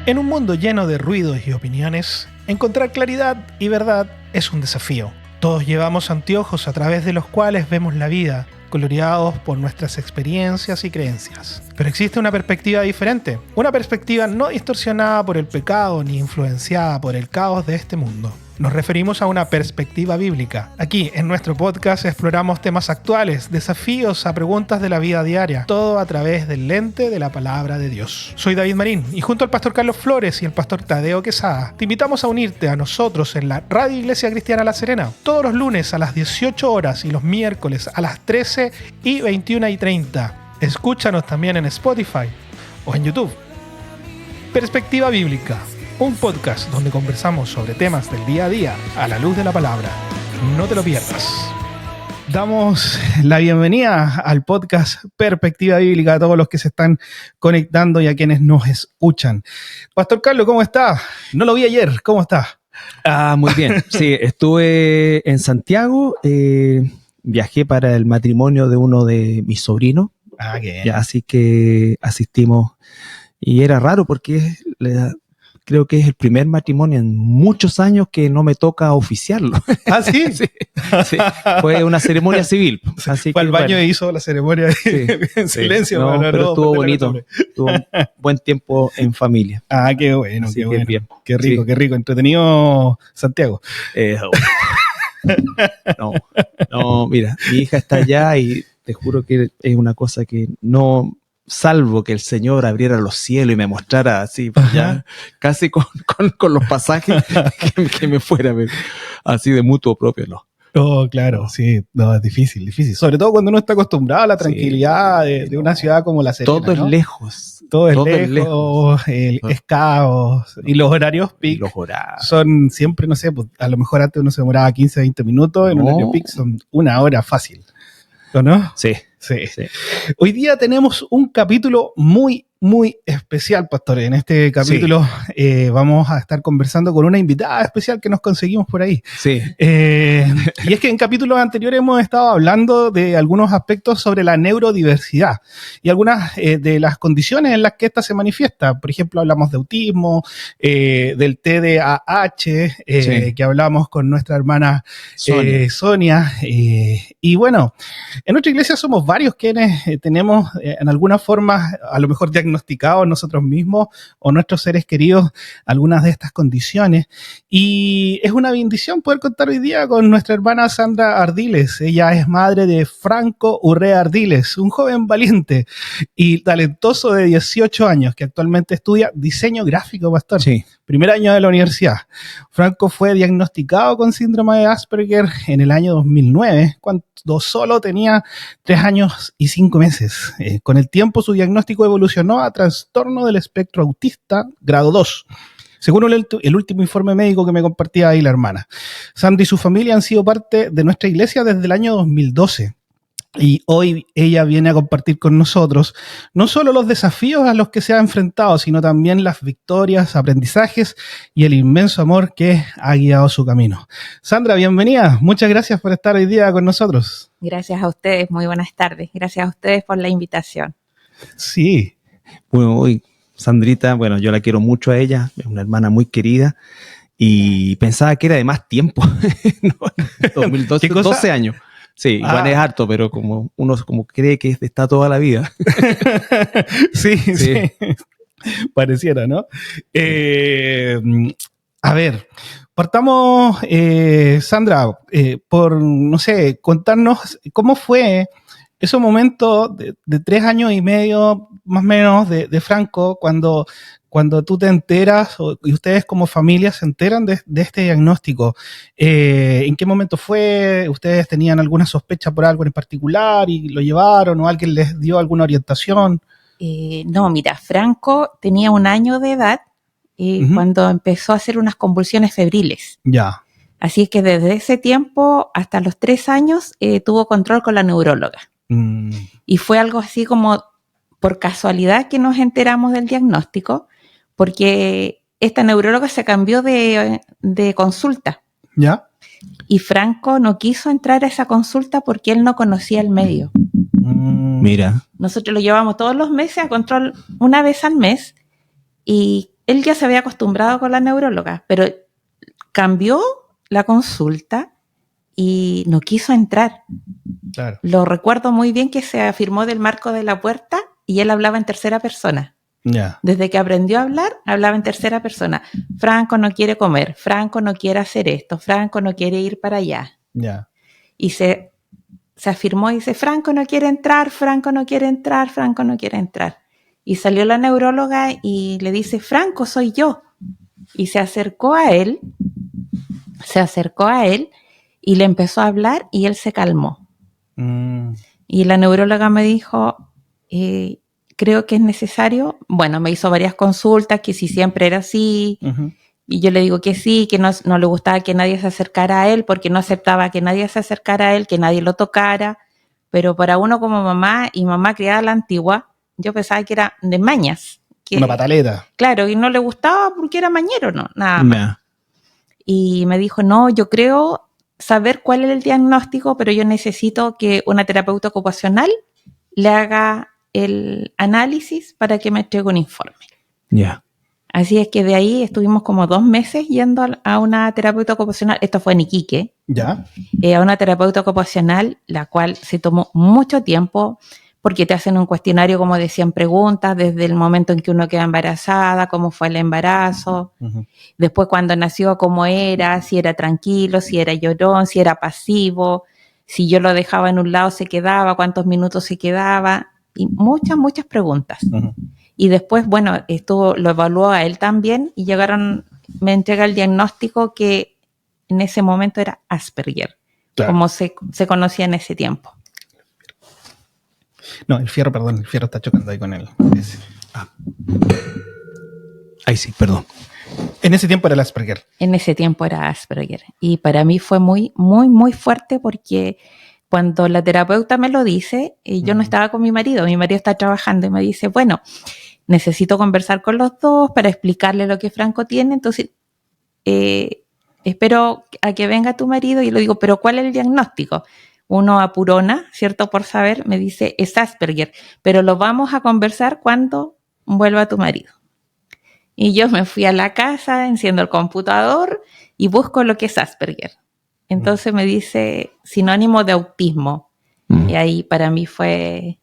En un mundo lleno de ruidos y opiniones, encontrar claridad y verdad es un desafío. Todos llevamos anteojos a través de los cuales vemos la vida, coloreados por nuestras experiencias y creencias. Pero existe una perspectiva diferente, una perspectiva no distorsionada por el pecado ni influenciada por el caos de este mundo. Nos referimos a una perspectiva bíblica. Aquí, en nuestro podcast, exploramos temas actuales, desafíos a preguntas de la vida diaria, todo a través del lente de la palabra de Dios. Soy David Marín y junto al pastor Carlos Flores y el pastor Tadeo Quesada, te invitamos a unirte a nosotros en la Radio Iglesia Cristiana La Serena, todos los lunes a las 18 horas y los miércoles a las 13 y 21:30. Escúchanos también en Spotify o en YouTube. Perspectiva Bíblica, un podcast donde conversamos sobre temas del día a día a la luz de la palabra. No te lo pierdas. Damos la bienvenida al podcast Perspectiva Bíblica a todos los que se están conectando y a quienes nos escuchan. Pastor Carlos, ¿cómo está? No lo vi ayer, ¿cómo está? Muy bien. Sí, estuve en Santiago, viajé para el matrimonio de uno de mis sobrinos. Qué bien. Así que asistimos y era raro porque creo que es el primer matrimonio en muchos años que no me toca oficiarlo. ¿Ah, sí? Sí. Fue una ceremonia civil. Así fue que, al baño e hizo la ceremonia en silencio. No, pero estuvo bonito. Tuvo un buen tiempo en familia. Qué bueno, así qué bueno. Bien. Qué rico, sí. Qué rico. Entretenido Santiago. No, mira, mi hija está allá y te juro que es una cosa que no... Salvo que el Señor abriera los cielos y me mostrara así, ya, casi con los pasajes que me fuera, así de mutuo propio, ¿no? Oh, claro, sí, no, es difícil. Sobre todo cuando uno está acostumbrado a la tranquilidad de una ciudad como La Serena, todo ¿no? Es lejos. Todo es lejos, es caos. Y los horarios peak son siempre, no sé, pues, a lo mejor antes uno se demoraba 15, 20 minutos, en un horario peak son una hora fácil, ¿no? Sí. Hoy día tenemos un capítulo muy especial, pastor. En este capítulo vamos a estar conversando con una invitada especial que nos conseguimos por ahí. Sí. Y es que en capítulos anteriores hemos estado hablando de algunos aspectos sobre la neurodiversidad y algunas de las condiciones en las que ésta se manifiesta. Por ejemplo, hablamos de autismo, del TDAH, que hablamos con nuestra hermana Sonia. Y bueno, en nuestra iglesia somos varios quienes tenemos en alguna forma, a lo mejor diagnosticados nosotros mismos o nuestros seres queridos algunas de estas condiciones, y es una bendición poder contar hoy día con nuestra hermana Sandra Ardiles. Ella es madre de Franco Urrea Ardiles, un joven valiente y talentoso de 18 años que actualmente estudia diseño gráfico, pastor. Sí. Primer año de la universidad. Franco fue diagnosticado con síndrome de Asperger en el año 2009, cuando solo tenía 3 años y 5 meses. Con el tiempo su diagnóstico evolucionó a trastorno del espectro autista grado 2. Según el último informe médico que me compartía ahí la hermana. Sandra y su familia han sido parte de nuestra iglesia desde el año 2012. Y hoy ella viene a compartir con nosotros no solo los desafíos a los que se ha enfrentado, sino también las victorias, aprendizajes y el inmenso amor que ha guiado su camino. Sandra, bienvenida. Muchas gracias por estar hoy día con nosotros. Gracias a ustedes. Muy buenas tardes. Gracias a ustedes por la invitación. Sí. Bueno, hoy Sandrita, bueno, yo la quiero mucho a ella, es una hermana muy querida y pensaba que era de más tiempo. No, 2012, 12 años. Sí, igual es harto, pero como uno como cree que está toda la vida. Sí. Pareciera, ¿no? A ver, partamos, Sandra, por, no sé, contarnos cómo fue esos momentos de 3 años y medio, más o menos, de Franco, cuando tú te enteras y ustedes como familia se enteran de este diagnóstico. ¿En qué momento fue? ¿Ustedes tenían alguna sospecha por algo en particular y lo llevaron o alguien les dio alguna orientación? No, mira, Franco tenía 1 año de edad cuando empezó a hacer unas convulsiones febriles. Ya. Así es que desde ese tiempo hasta los 3 años tuvo control con la neuróloga. Y fue algo así como por casualidad que nos enteramos del diagnóstico, porque esta neuróloga se cambió de consulta. ¿Ya? Y Franco no quiso entrar a esa consulta porque él no conocía el medio. Mira. Nosotros lo llevamos todos los meses a control 1 vez al mes y él ya se había acostumbrado con la neuróloga, pero cambió la consulta y no quiso entrar. Claro. Lo recuerdo muy bien que se afirmó del marco de la puerta y él hablaba en tercera persona. Ya. Desde que aprendió a hablar, hablaba en tercera persona. Franco no quiere comer, Franco no quiere hacer esto, Franco no quiere ir para allá. Ya. Y se afirmó y dice, Franco no quiere entrar, Franco no quiere entrar, Franco no quiere entrar. Y salió la neuróloga y le dice, Franco, soy yo. Y se acercó a él y le empezó a hablar y él se calmó. Y la neuróloga me dijo, creo que es necesario, bueno, me hizo varias consultas, que si siempre era así, y yo le digo que sí, que no le gustaba que nadie se acercara a él, porque no aceptaba que nadie se acercara a él, que nadie lo tocara, pero para uno como mamá, y mamá criada a la antigua, yo pensaba que era de mañas. Que, una pataleta. Claro, y no le gustaba porque era mañero, no, nada más. Y me dijo, no, yo creo saber cuál es el diagnóstico, pero yo necesito que una terapeuta ocupacional le haga el análisis para que me entregue un informe. Ya. Así es que de ahí estuvimos como 2 meses yendo a una terapeuta ocupacional, esto fue en Iquique, ¿Ya? A una terapeuta ocupacional, la cual se tomó mucho tiempo, porque te hacen un cuestionario como de 100 preguntas, desde el momento en que uno queda embarazada, cómo fue el embarazo, después cuando nació, cómo era, si era tranquilo, si era llorón, si era pasivo, si yo lo dejaba en un lado se quedaba, cuántos minutos se quedaba, y muchas preguntas. Y después, bueno, lo evaluó a él también y me entrega el diagnóstico que en ese momento era Asperger, claro, como se conocía en ese tiempo. No, el fierro está chocando ahí con él. Ahí sí, perdón. En ese tiempo era el Asperger. En ese tiempo era Asperger. Y para mí fue muy, muy, muy fuerte porque cuando la terapeuta me lo dice, yo no estaba con mi marido está trabajando y me dice, bueno, necesito conversar con los dos para explicarle lo que Franco tiene, entonces espero a que venga tu marido y le digo, pero ¿cuál es el diagnóstico? Uno apurona, ¿cierto? Por saber, me dice, es Asperger, pero lo vamos a conversar cuando vuelva tu marido. Y yo me fui a la casa, enciendo el computador y busco lo que es Asperger. Entonces me dice sinónimo de autismo. Y ahí para mí fue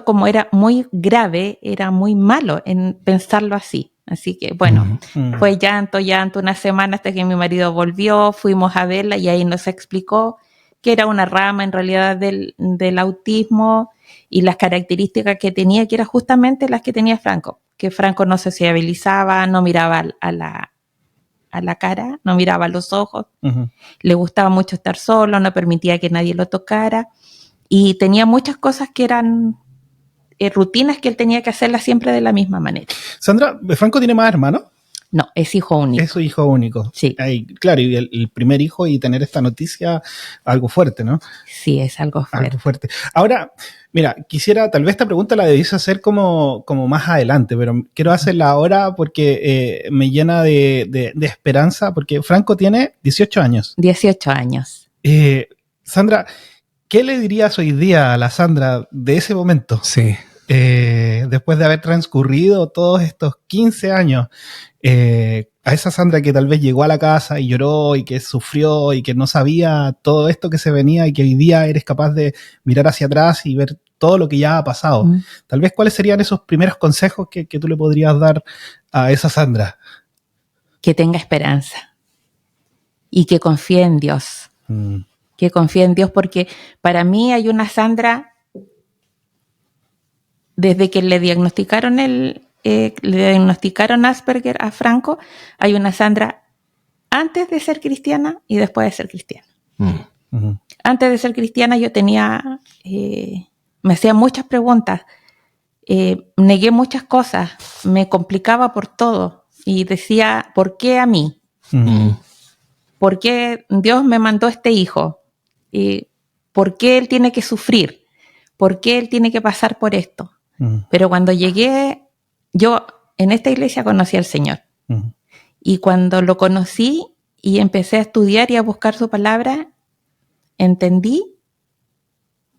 como era muy grave, era muy malo en pensarlo así. Así que bueno, fue llanto, una semana hasta que mi marido volvió, fuimos a verla y ahí nos explicó que era una rama en realidad del autismo y las características que tenía, que eran justamente las que tenía Franco, que Franco no se sociabilizaba, no miraba a la cara, no miraba a los ojos, le gustaba mucho estar solo, no permitía que nadie lo tocara y tenía muchas cosas que eran rutinas que él tenía que hacerlas siempre de la misma manera. Sandra, ¿Franco tiene más hermanos? No, es hijo único. Es su hijo único. Sí. Claro, y el primer hijo y tener esta noticia, algo fuerte, ¿no? Sí, es algo fuerte. Algo fuerte. Ahora, mira, quisiera, tal vez esta pregunta la debiese hacer como más adelante, pero quiero hacerla ahora porque me llena de esperanza, porque Franco tiene 18 años. 18 años. Sandra, ¿qué le dirías hoy día a la Sandra de ese momento? Sí. Después de haber transcurrido todos estos 15 años, a esa Sandra que tal vez llegó a la casa y lloró y que sufrió y que no sabía todo esto que se venía y que hoy día eres capaz de mirar hacia atrás y ver todo lo que ya ha pasado. Tal vez, ¿cuáles serían esos primeros consejos que tú le podrías dar a esa Sandra? Que tenga esperanza y que confíe en Dios. Que confíe en Dios, porque para mí hay una Sandra, desde que le diagnosticaron Asperger a Franco, hay una Sandra antes de ser cristiana y después de ser cristiana. Antes de ser cristiana yo me hacía muchas preguntas, negué muchas cosas, me complicaba por todo y decía, ¿por qué a mí? ¿Por qué Dios me mandó este hijo? ¿Por qué él tiene que sufrir? ¿Por qué él tiene que pasar por esto? Pero cuando llegué, yo en esta iglesia conocí al Señor. Y cuando lo conocí y empecé a estudiar y a buscar su palabra, entendí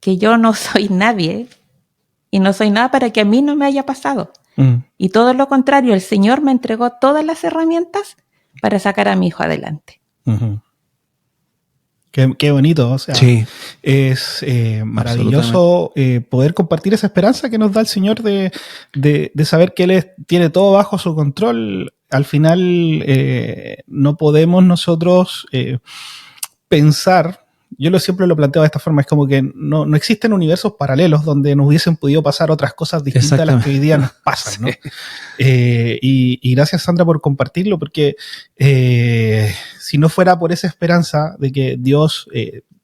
que yo no soy nadie y no soy nada para que a mí no me haya pasado. Y todo lo contrario, el Señor me entregó todas las herramientas para sacar a mi hijo adelante. Uh-huh. Qué bonito, o sea, sí. Es maravilloso poder compartir esa esperanza que nos da el Señor de saber que Él tiene todo bajo su control. Al final no podemos nosotros pensar, yo siempre lo planteo de esta forma, es como que no existen universos paralelos donde nos hubiesen podido pasar otras cosas distintas a las que hoy día nos pasan, sí. ¿no? Y gracias, Sandra, por compartirlo, porque si no fuera por esa esperanza de que Dios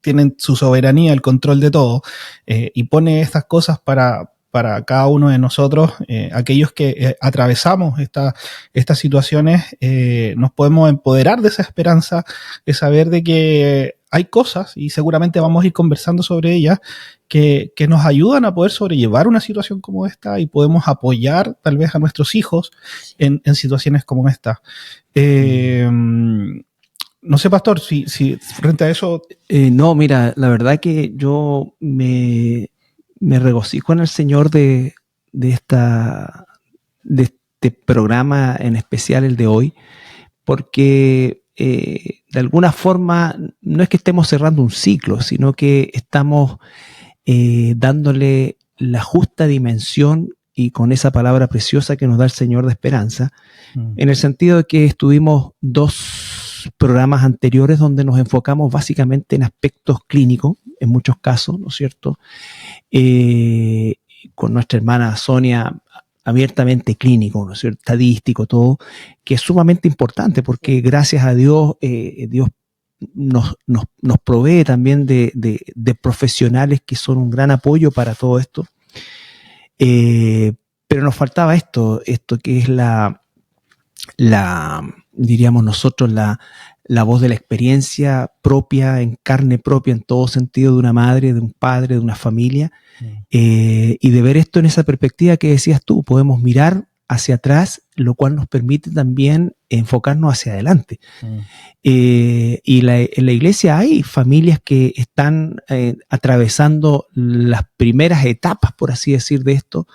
tiene su soberanía, el control de todo, y pone estas cosas para cada uno de nosotros, aquellos que atravesamos estas situaciones, nos podemos empoderar de esa esperanza, de saber de que hay cosas, y seguramente vamos a ir conversando sobre ellas, que nos ayudan a poder sobrellevar una situación como esta y podemos apoyar tal vez a nuestros hijos en situaciones como esta. No sé, pastor, si frente a eso... No, mira, la verdad que yo me regocijo en el Señor de este programa, en especial el de hoy, porque de alguna forma no es que estemos cerrando un ciclo, sino que estamos dándole la justa dimensión, y con esa palabra preciosa que nos da el Señor de esperanza, en el sentido de que estuvimos 2 programas anteriores donde nos enfocamos básicamente en aspectos clínicos, en muchos casos, ¿no es cierto? Con nuestra hermana Sonia, abiertamente clínico, ¿no es cierto? Estadístico, todo, que es sumamente importante porque gracias a Dios, Dios nos provee también de profesionales que son un gran apoyo para todo esto. Pero nos faltaba esto que es diríamos nosotros, la voz de la experiencia propia, en carne propia, en todo sentido, de una madre, de un padre, de una familia, y de ver esto en esa perspectiva que decías tú. Podemos mirar hacia atrás, lo cual nos permite también enfocarnos hacia adelante. Y en la iglesia hay familias que están atravesando las primeras etapas, por así decir, de esto,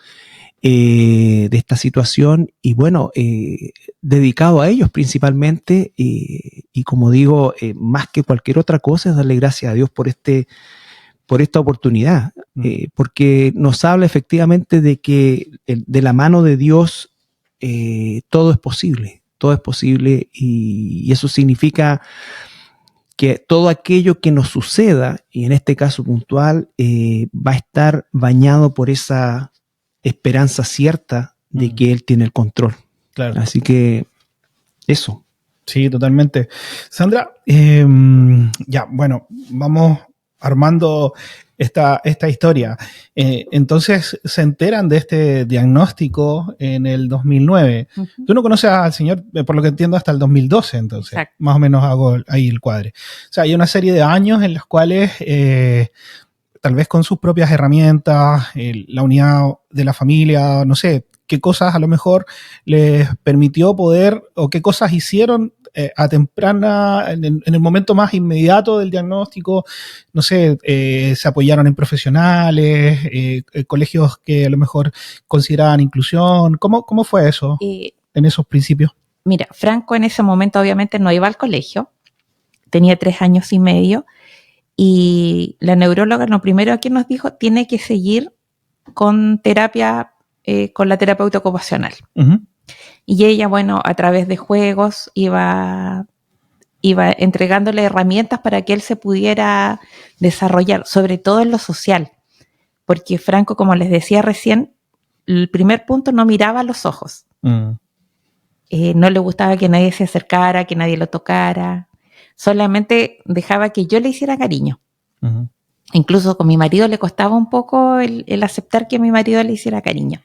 de esta situación, y bueno, dedicado a ellos principalmente, y como digo, más que cualquier otra cosa es darle gracias a Dios por esta oportunidad, porque nos habla efectivamente de que de la mano de Dios todo es posible, y eso significa que todo aquello que nos suceda, y en este caso puntual, va a estar bañado por esa esperanza cierta de que Él tiene el control. Claro. Así que eso. Sí, totalmente. Sandra, ya, bueno, vamos armando esta historia. Entonces se enteran de este diagnóstico en el 2009. Uh-huh. Tú no conoces al señor, por lo que entiendo, hasta el 2012, entonces. Exacto. Más o menos hago ahí el cuadre. O sea, hay una serie de años en los cuales tal vez con sus propias herramientas, la unidad de la familia, no sé, qué cosas a lo mejor les permitió poder, o qué cosas hicieron a temprana, en el momento más inmediato del diagnóstico, no sé, se apoyaron en profesionales, colegios que a lo mejor consideraban inclusión. ¿Cómo fue eso en esos principios? Mira, Franco en ese momento obviamente no iba al colegio, tenía 3 años y medio, y la neuróloga lo primero que nos dijo, tiene que seguir con terapia, con la terapeuta ocupacional. Uh-huh. Y ella, bueno, a través de juegos iba entregándole herramientas para que él se pudiera desarrollar, sobre todo en lo social. Porque Franco, como les decía recién, el primer punto, no miraba a los ojos. No le gustaba que nadie se acercara, que nadie lo tocara. Solamente dejaba que yo le hiciera cariño. Uh-huh. Incluso con mi marido le costaba un poco el aceptar que mi marido le hiciera cariño.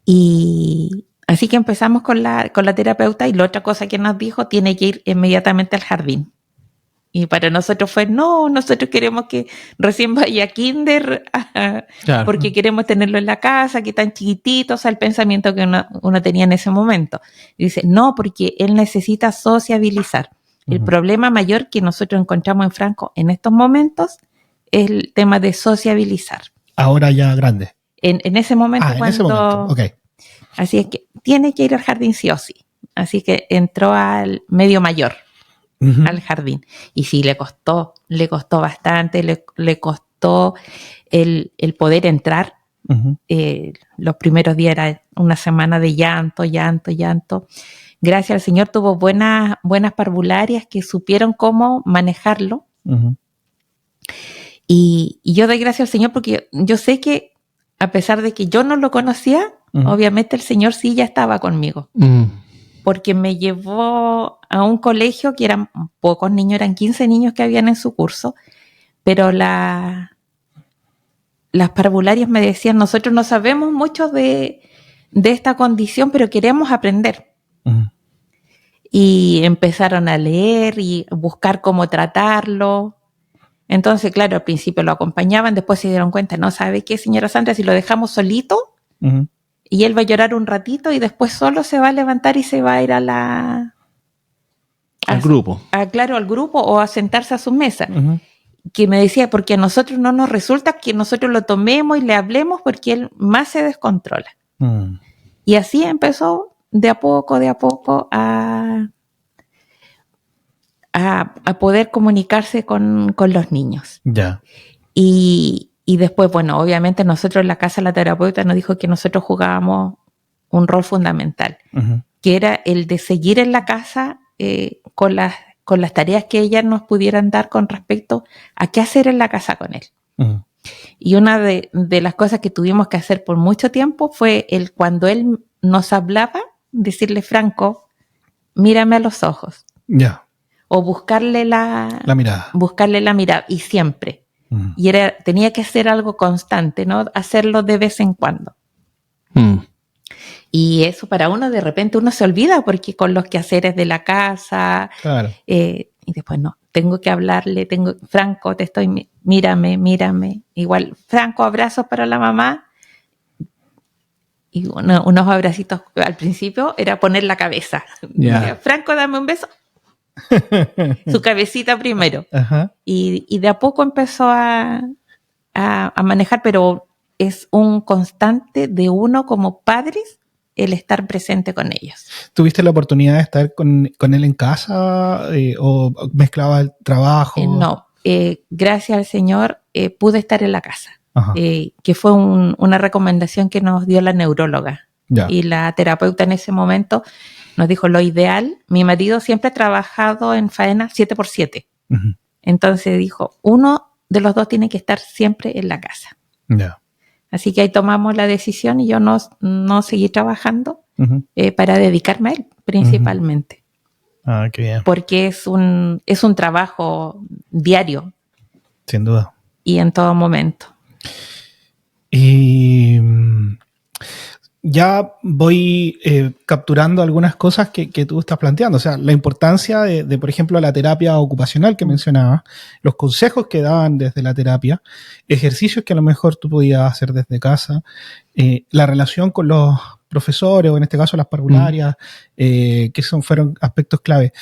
Y así que empezamos con la terapeuta, y la otra cosa que nos dijo, tiene que ir inmediatamente al jardín. Y para nosotros fue, no, nosotros queremos que recién vaya a kinder, claro, porque queremos tenerlo en la casa, que tan chiquitito, o sea, el pensamiento que uno tenía en ese momento. Y dice, no, porque él necesita sociabilizar. Uh-huh. El problema mayor que nosotros encontramos en Franco en estos momentos es el tema de sociabilizar. Ahora ya grande. En ese momento, en ese momento. Okay. Así es que tiene que ir al jardín sí o sí. Así que entró al medio mayor, al jardín. Y sí, le costó bastante, le costó el poder entrar. Los primeros días era una semana de llanto. Gracias al Señor tuvo buenas parvularias que supieron cómo manejarlo. Y yo doy gracias al Señor porque yo sé que a pesar de que yo no lo conocía, obviamente el Señor sí ya estaba conmigo. Porque me llevó a un colegio que eran pocos niños, eran 15 niños que habían en su curso, pero las parvularias me decían, nosotros no sabemos mucho de esta condición, pero queremos aprender. Y empezaron a leer y buscar cómo tratarlo. Entonces, claro, al principio lo acompañaban, después se dieron cuenta, no, ¿sabe qué, señora Sandra? Si lo dejamos solito, y él va a llorar un ratito y después solo se va a levantar y se va a ir al grupo. Al grupo o a sentarse a su mesa. Que me decía, porque a nosotros no nos resulta que nosotros lo tomemos y le hablemos porque él más se descontrola. Y así empezó de a poco a poder comunicarse con los niños. Ya. Y después, bueno, obviamente nosotros en la casa la terapeuta nos dijo que nosotros jugábamos un rol fundamental, que era el de seguir en la casa con las tareas que ellas nos pudieran dar con respecto a qué hacer en la casa con él. Y una de las cosas que tuvimos que hacer por mucho tiempo fue cuando él nos hablaba, decirle, Franco, mírame a los ojos. Ya. O buscarle la mirada. Buscarle la mirada, y siempre. Y tenía que ser algo constante, ¿no? Hacerlo de vez en cuando. Y eso para uno, de repente uno se olvida porque con los quehaceres de la casa. Claro. Y después no, tengo que hablarle, Franco, mírame. Igual, Franco, abrazos para la mamá. Y unos abracitos al principio era poner la cabeza. Yeah. Franco, dame un beso. Su cabecita primero. Y de a poco empezó a manejar, pero es un constante de uno como padres el estar presente con ellos. ¿Tuviste la oportunidad de estar con él en casa o mezclaba el trabajo? No, gracias al Señor pude estar en la casa, que fue una recomendación que nos dio la neuróloga. Ya. Y la terapeuta en ese momento nos dijo lo ideal. Mi marido siempre ha trabajado en faena 7x7. Entonces dijo, uno de los dos tiene que estar siempre en la casa. Yeah. Así que ahí tomamos la decisión y yo no seguí trabajando para dedicarme a él principalmente. Ah, qué bien. Porque es un trabajo diario. Sin duda. Y en todo momento. Y ya voy capturando algunas cosas que tú estás planteando. O sea, la importancia de, por ejemplo, la terapia ocupacional que mencionabas, los consejos que daban desde la terapia, ejercicios que a lo mejor tú podías hacer desde casa, la relación con los profesores, o en este caso las parvularias, que fueron aspectos clave.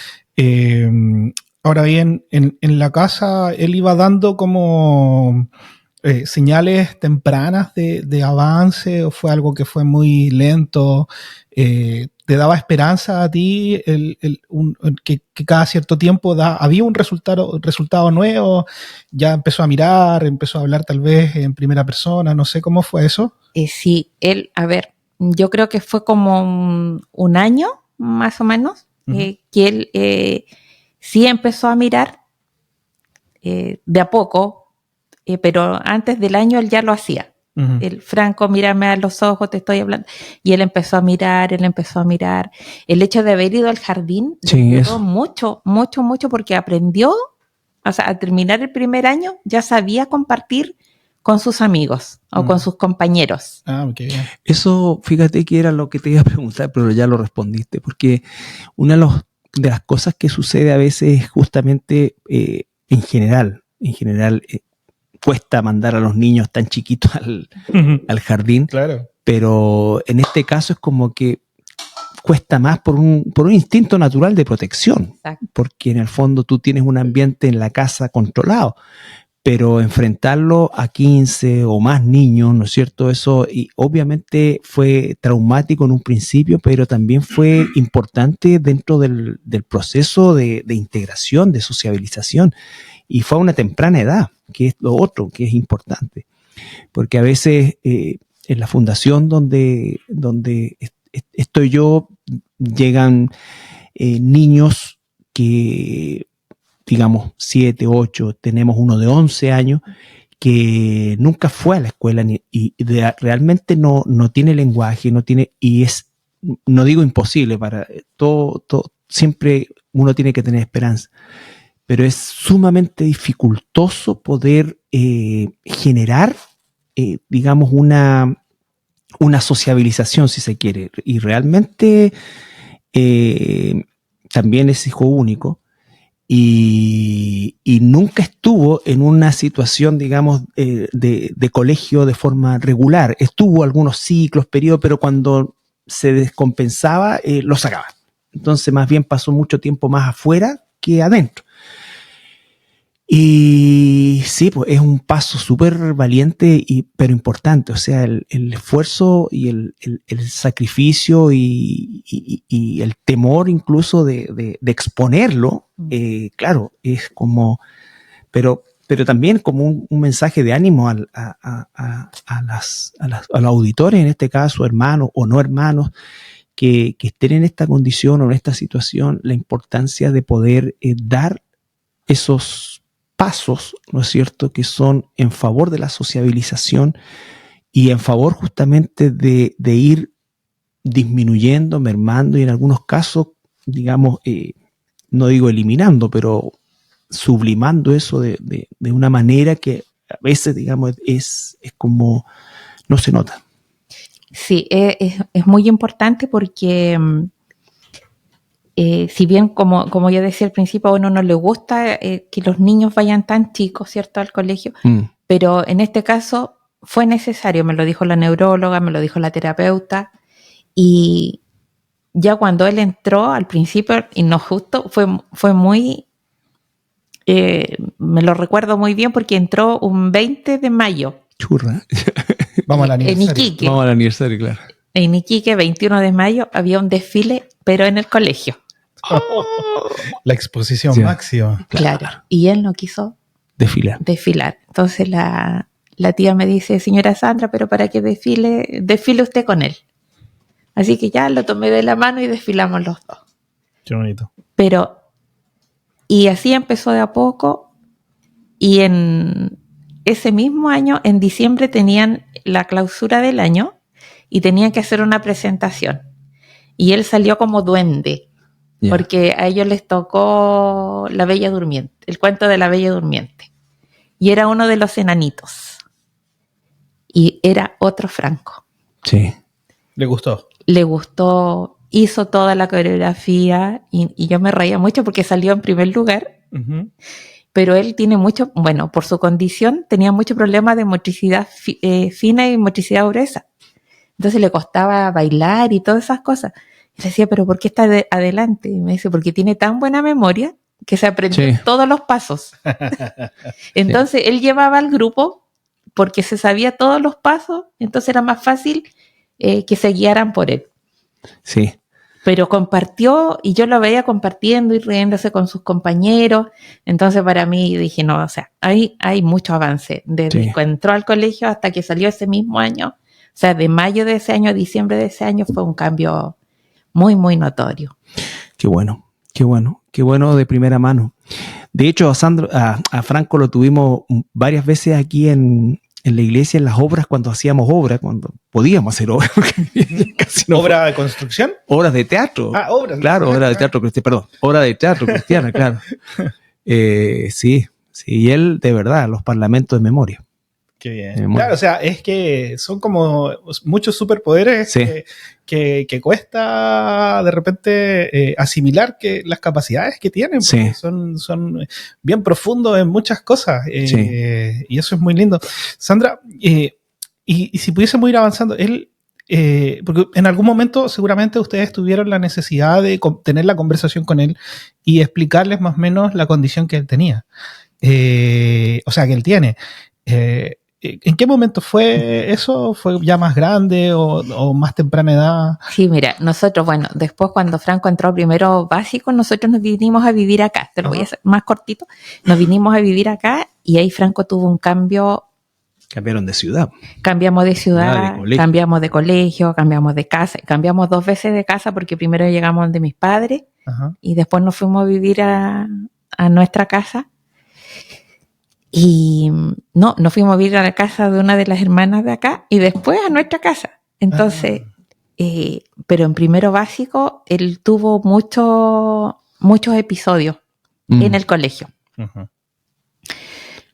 Ahora bien, en la casa él iba dando como señales tempranas de avance, o fue algo que fue muy lento. ¿Te daba esperanza a ti que cada cierto tiempo había un resultado nuevo? ¿Ya empezó a mirar, empezó a hablar tal vez en primera persona? No sé, ¿cómo fue eso? Sí, yo creo que fue como un año más o menos, que él sí empezó a mirar de a poco. Pero antes del año él ya lo hacía. El Franco, mírame a los ojos, te estoy hablando. Y él empezó a mirar. El hecho de haber ido al jardín le ayudó mucho, porque aprendió, o sea, al terminar el primer año ya sabía compartir con sus amigos o con sus compañeros. Ah, qué bien. Eso, fíjate que era lo que te iba a preguntar, pero ya lo respondiste, porque una de las cosas que sucede a veces es justamente en general, cuesta mandar a los niños tan chiquitos al jardín, claro. Pero en este caso es como que cuesta más por un instinto natural de protección. Exacto. Porque en el fondo tú tienes un ambiente en la casa controlado, pero enfrentarlo a 15 o más niños, ¿no es cierto? Eso y obviamente fue traumático en un principio, pero también fue importante dentro del proceso de integración, de sociabilización, y fue a una temprana edad, que es lo otro que es importante, porque a veces en la fundación donde estoy yo, llegan niños que, digamos, 7, 8, tenemos uno de 11 años que nunca fue a la escuela realmente no tiene lenguaje, no tiene, y es, no digo imposible, para todo, siempre uno tiene que tener esperanza, pero es sumamente dificultoso poder generar, digamos, una sociabilización, si se quiere, y realmente también es hijo único. Y nunca estuvo en una situación, digamos, de colegio de forma regular. Estuvo algunos ciclos, periodos, pero cuando se descompensaba, lo sacaban. Entonces, más bien pasó mucho tiempo más afuera que adentro. Y sí, pues es un paso súper valiente, pero importante. O sea, el esfuerzo y el sacrificio y el temor incluso de exponerlo, claro, es como, pero también como un mensaje de ánimo a los auditores, en este caso, hermanos o no hermanos, que estén en esta condición o en esta situación, la importancia de poder dar esos pasos, ¿no es cierto?, que son en favor de la sociabilización y en favor justamente de ir disminuyendo, mermando y en algunos casos, digamos, no digo eliminando, pero sublimando eso de una manera que a veces, digamos, es como no se nota. Sí, es muy importante porque si bien, como yo decía al principio, a uno no le gusta que los niños vayan tan chicos, ¿cierto?, al colegio, pero en este caso fue necesario, me lo dijo la neuróloga, me lo dijo la terapeuta, y ya cuando él entró al principio, y no justo, fue muy, me lo recuerdo muy bien porque entró un 20 de mayo. Churra. Vamos al aniversario. En Iquique. Vamos al aniversario, claro. En Iquique, 21 de mayo, había un desfile, pero en el colegio. La exposición máxima. Claro. Y él no quiso desfilar. Entonces la tía me dice, señora Sandra, pero para que desfile usted con él. Así que ya lo tomé de la mano y desfilamos los dos. Qué bonito. Y así empezó de a poco, y en ese mismo año, en diciembre, tenían la clausura del año y tenían que hacer una presentación. Y él salió como duende. Yeah. Porque a ellos les tocó La Bella Durmiente, el cuento de la Bella Durmiente. Y era uno de los enanitos. Y era otro Franco. Sí. ¿Le gustó? Le gustó, hizo toda la coreografía y yo me reía mucho porque salió en primer lugar. Uh-huh. Pero él tiene mucho, bueno, por su condición, tenía mucho problema de motricidad fina y motricidad gruesa. Entonces le costaba bailar y todas esas cosas. Y le decía, ¿pero por qué está adelante? Y me dice, porque tiene tan buena memoria que se aprendió todos los pasos. Entonces él llevaba al grupo porque se sabía todos los pasos, entonces era más fácil que se guiaran por él. Sí. Pero compartió, y yo lo veía compartiendo y riéndose con sus compañeros. Entonces para mí dije, no, o sea, hay mucho avance. Desde que entró al colegio hasta que salió ese mismo año, o sea, de mayo de ese año a diciembre de ese año, fue un cambio muy, muy notorio. Qué bueno de primera mano. De hecho, a Franco lo tuvimos varias veces aquí en la iglesia, en las obras, cuando hacíamos obras, cuando podíamos hacer obras. ¿Obra de construcción? Obras de teatro. Obras. Claro, obra de teatro cristiana, perdón. Obra de teatro cristiana, claro. Sí, y él, de verdad, los parlamentos de memoria. Qué bien. Claro, o sea, es que son como muchos superpoderes que cuesta de repente asimilar que las capacidades que tienen, porque son bien profundos en muchas cosas, y eso es muy lindo. Sandra, y si pudiésemos ir avanzando, porque en algún momento seguramente ustedes tuvieron la necesidad de tener la conversación con él y explicarles más o menos la condición que él tenía. o sea, que él tiene. ¿En qué momento fue eso? ¿Fue ya más grande o más temprana edad? Sí, mira, nosotros, bueno, después cuando Franco entró primero básico, nosotros nos vinimos a vivir acá. Te lo voy a hacer más cortito. Nos vinimos a vivir acá y ahí Franco tuvo un cambio. Cambiaron de ciudad. Cambiamos de ciudad, cambiamos de colegio, cambiamos de casa. Cambiamos 2 veces de casa porque primero llegamos de mis padres y después nos fuimos a vivir a nuestra casa. Y no, nos fuimos a vivir a la casa de una de las hermanas de acá y después a nuestra casa. Entonces, pero en primero básico, él tuvo muchos episodios en el colegio.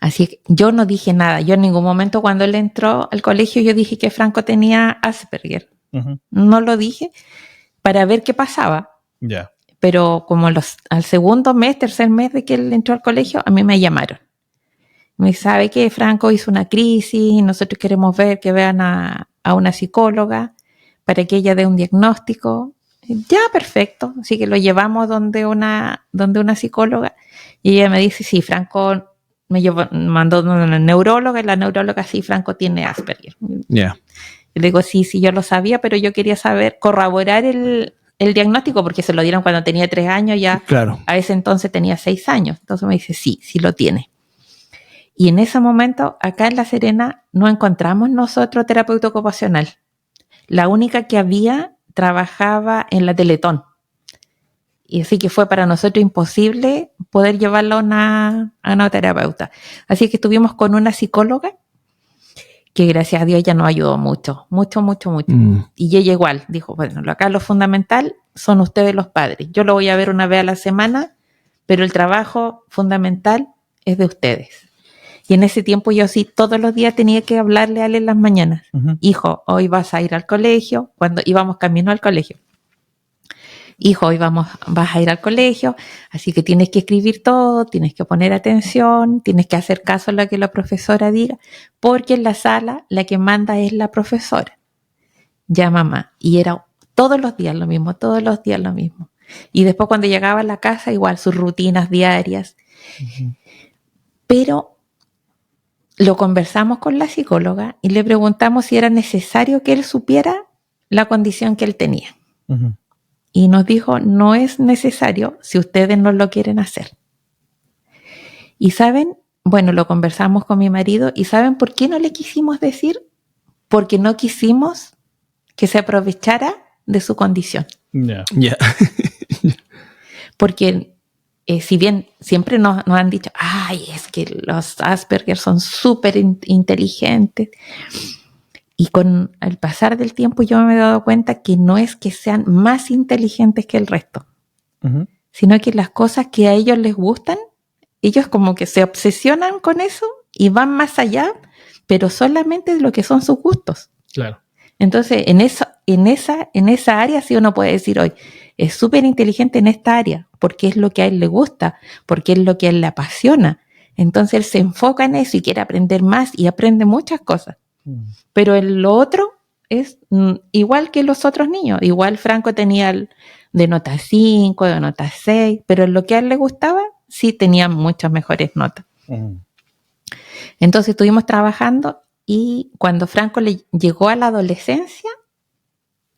Así que yo no dije nada. Yo en ningún momento cuando él entró al colegio, yo dije que Franco tenía Asperger. No lo dije para ver qué pasaba. Yeah. Pero como al segundo mes, tercer mes de que él entró al colegio, a mí me llamaron. Me sabe que Franco hizo una crisis y nosotros queremos ver que vean a una psicóloga para que ella dé un diagnóstico. Ya, perfecto. Así que lo llevamos donde una psicóloga y ella me dice, sí, Franco mandó a una neuróloga y la neuróloga, sí, Franco tiene Asperger. Yeah. Y le digo, sí, yo lo sabía, pero yo quería corroborar el diagnóstico porque se lo dieron cuando tenía 3 años, ya claro. A ese entonces tenía 6 años. Entonces me dice, sí lo tiene. Y en ese momento, acá en La Serena, no encontramos nosotros terapeuta ocupacional. La única que había trabajaba en la Teletón. Y así que fue para nosotros imposible poder llevarlo a una terapeuta. Así que estuvimos con una psicóloga que gracias a Dios ella nos ayudó mucho. Y ella igual dijo, bueno, acá lo fundamental son ustedes los padres. Yo lo voy a ver una vez a la semana, pero el trabajo fundamental es de ustedes. Y en ese tiempo yo sí, todos los días tenía que hablarle a él en las mañanas. Hijo, hoy vas a ir al colegio, cuando íbamos camino al colegio. Hijo, hoy vas a ir al colegio, así que tienes que escribir todo, tienes que poner atención, tienes que hacer caso a lo que la profesora diga, porque en la sala la que manda es la profesora. Ya, mamá. Y era todos los días lo mismo. Y después cuando llegaba a la casa, igual, sus rutinas diarias. Pero lo conversamos con la psicóloga y le preguntamos si era necesario que él supiera la condición que él tenía. Y nos dijo, no es necesario si ustedes no lo quieren hacer. Y ¿saben? Bueno, lo conversamos con mi marido y ¿saben por qué no le quisimos decir? Porque no quisimos que se aprovechara de su condición. Yeah. Porque si bien siempre nos han dicho, ay, es que los Asperger son súper inteligentes. Y con el pasar del tiempo yo me he dado cuenta que no es que sean más inteligentes que el resto, sino que las cosas que a ellos les gustan, ellos como que se obsesionan con eso y van más allá, pero solamente de lo que son sus gustos. Claro. Entonces, en esa área sí uno puede decir hoy, es súper inteligente en esta área, porque es lo que a él le gusta, porque es lo que a él le apasiona. Entonces él se enfoca en eso y quiere aprender más y aprende muchas cosas. Pero lo otro es igual que los otros niños. Igual Franco tenía de nota 5, de nota 6, pero en lo que a él le gustaba sí tenía muchas mejores notas. Entonces estuvimos trabajando y cuando Franco le llegó a la adolescencia,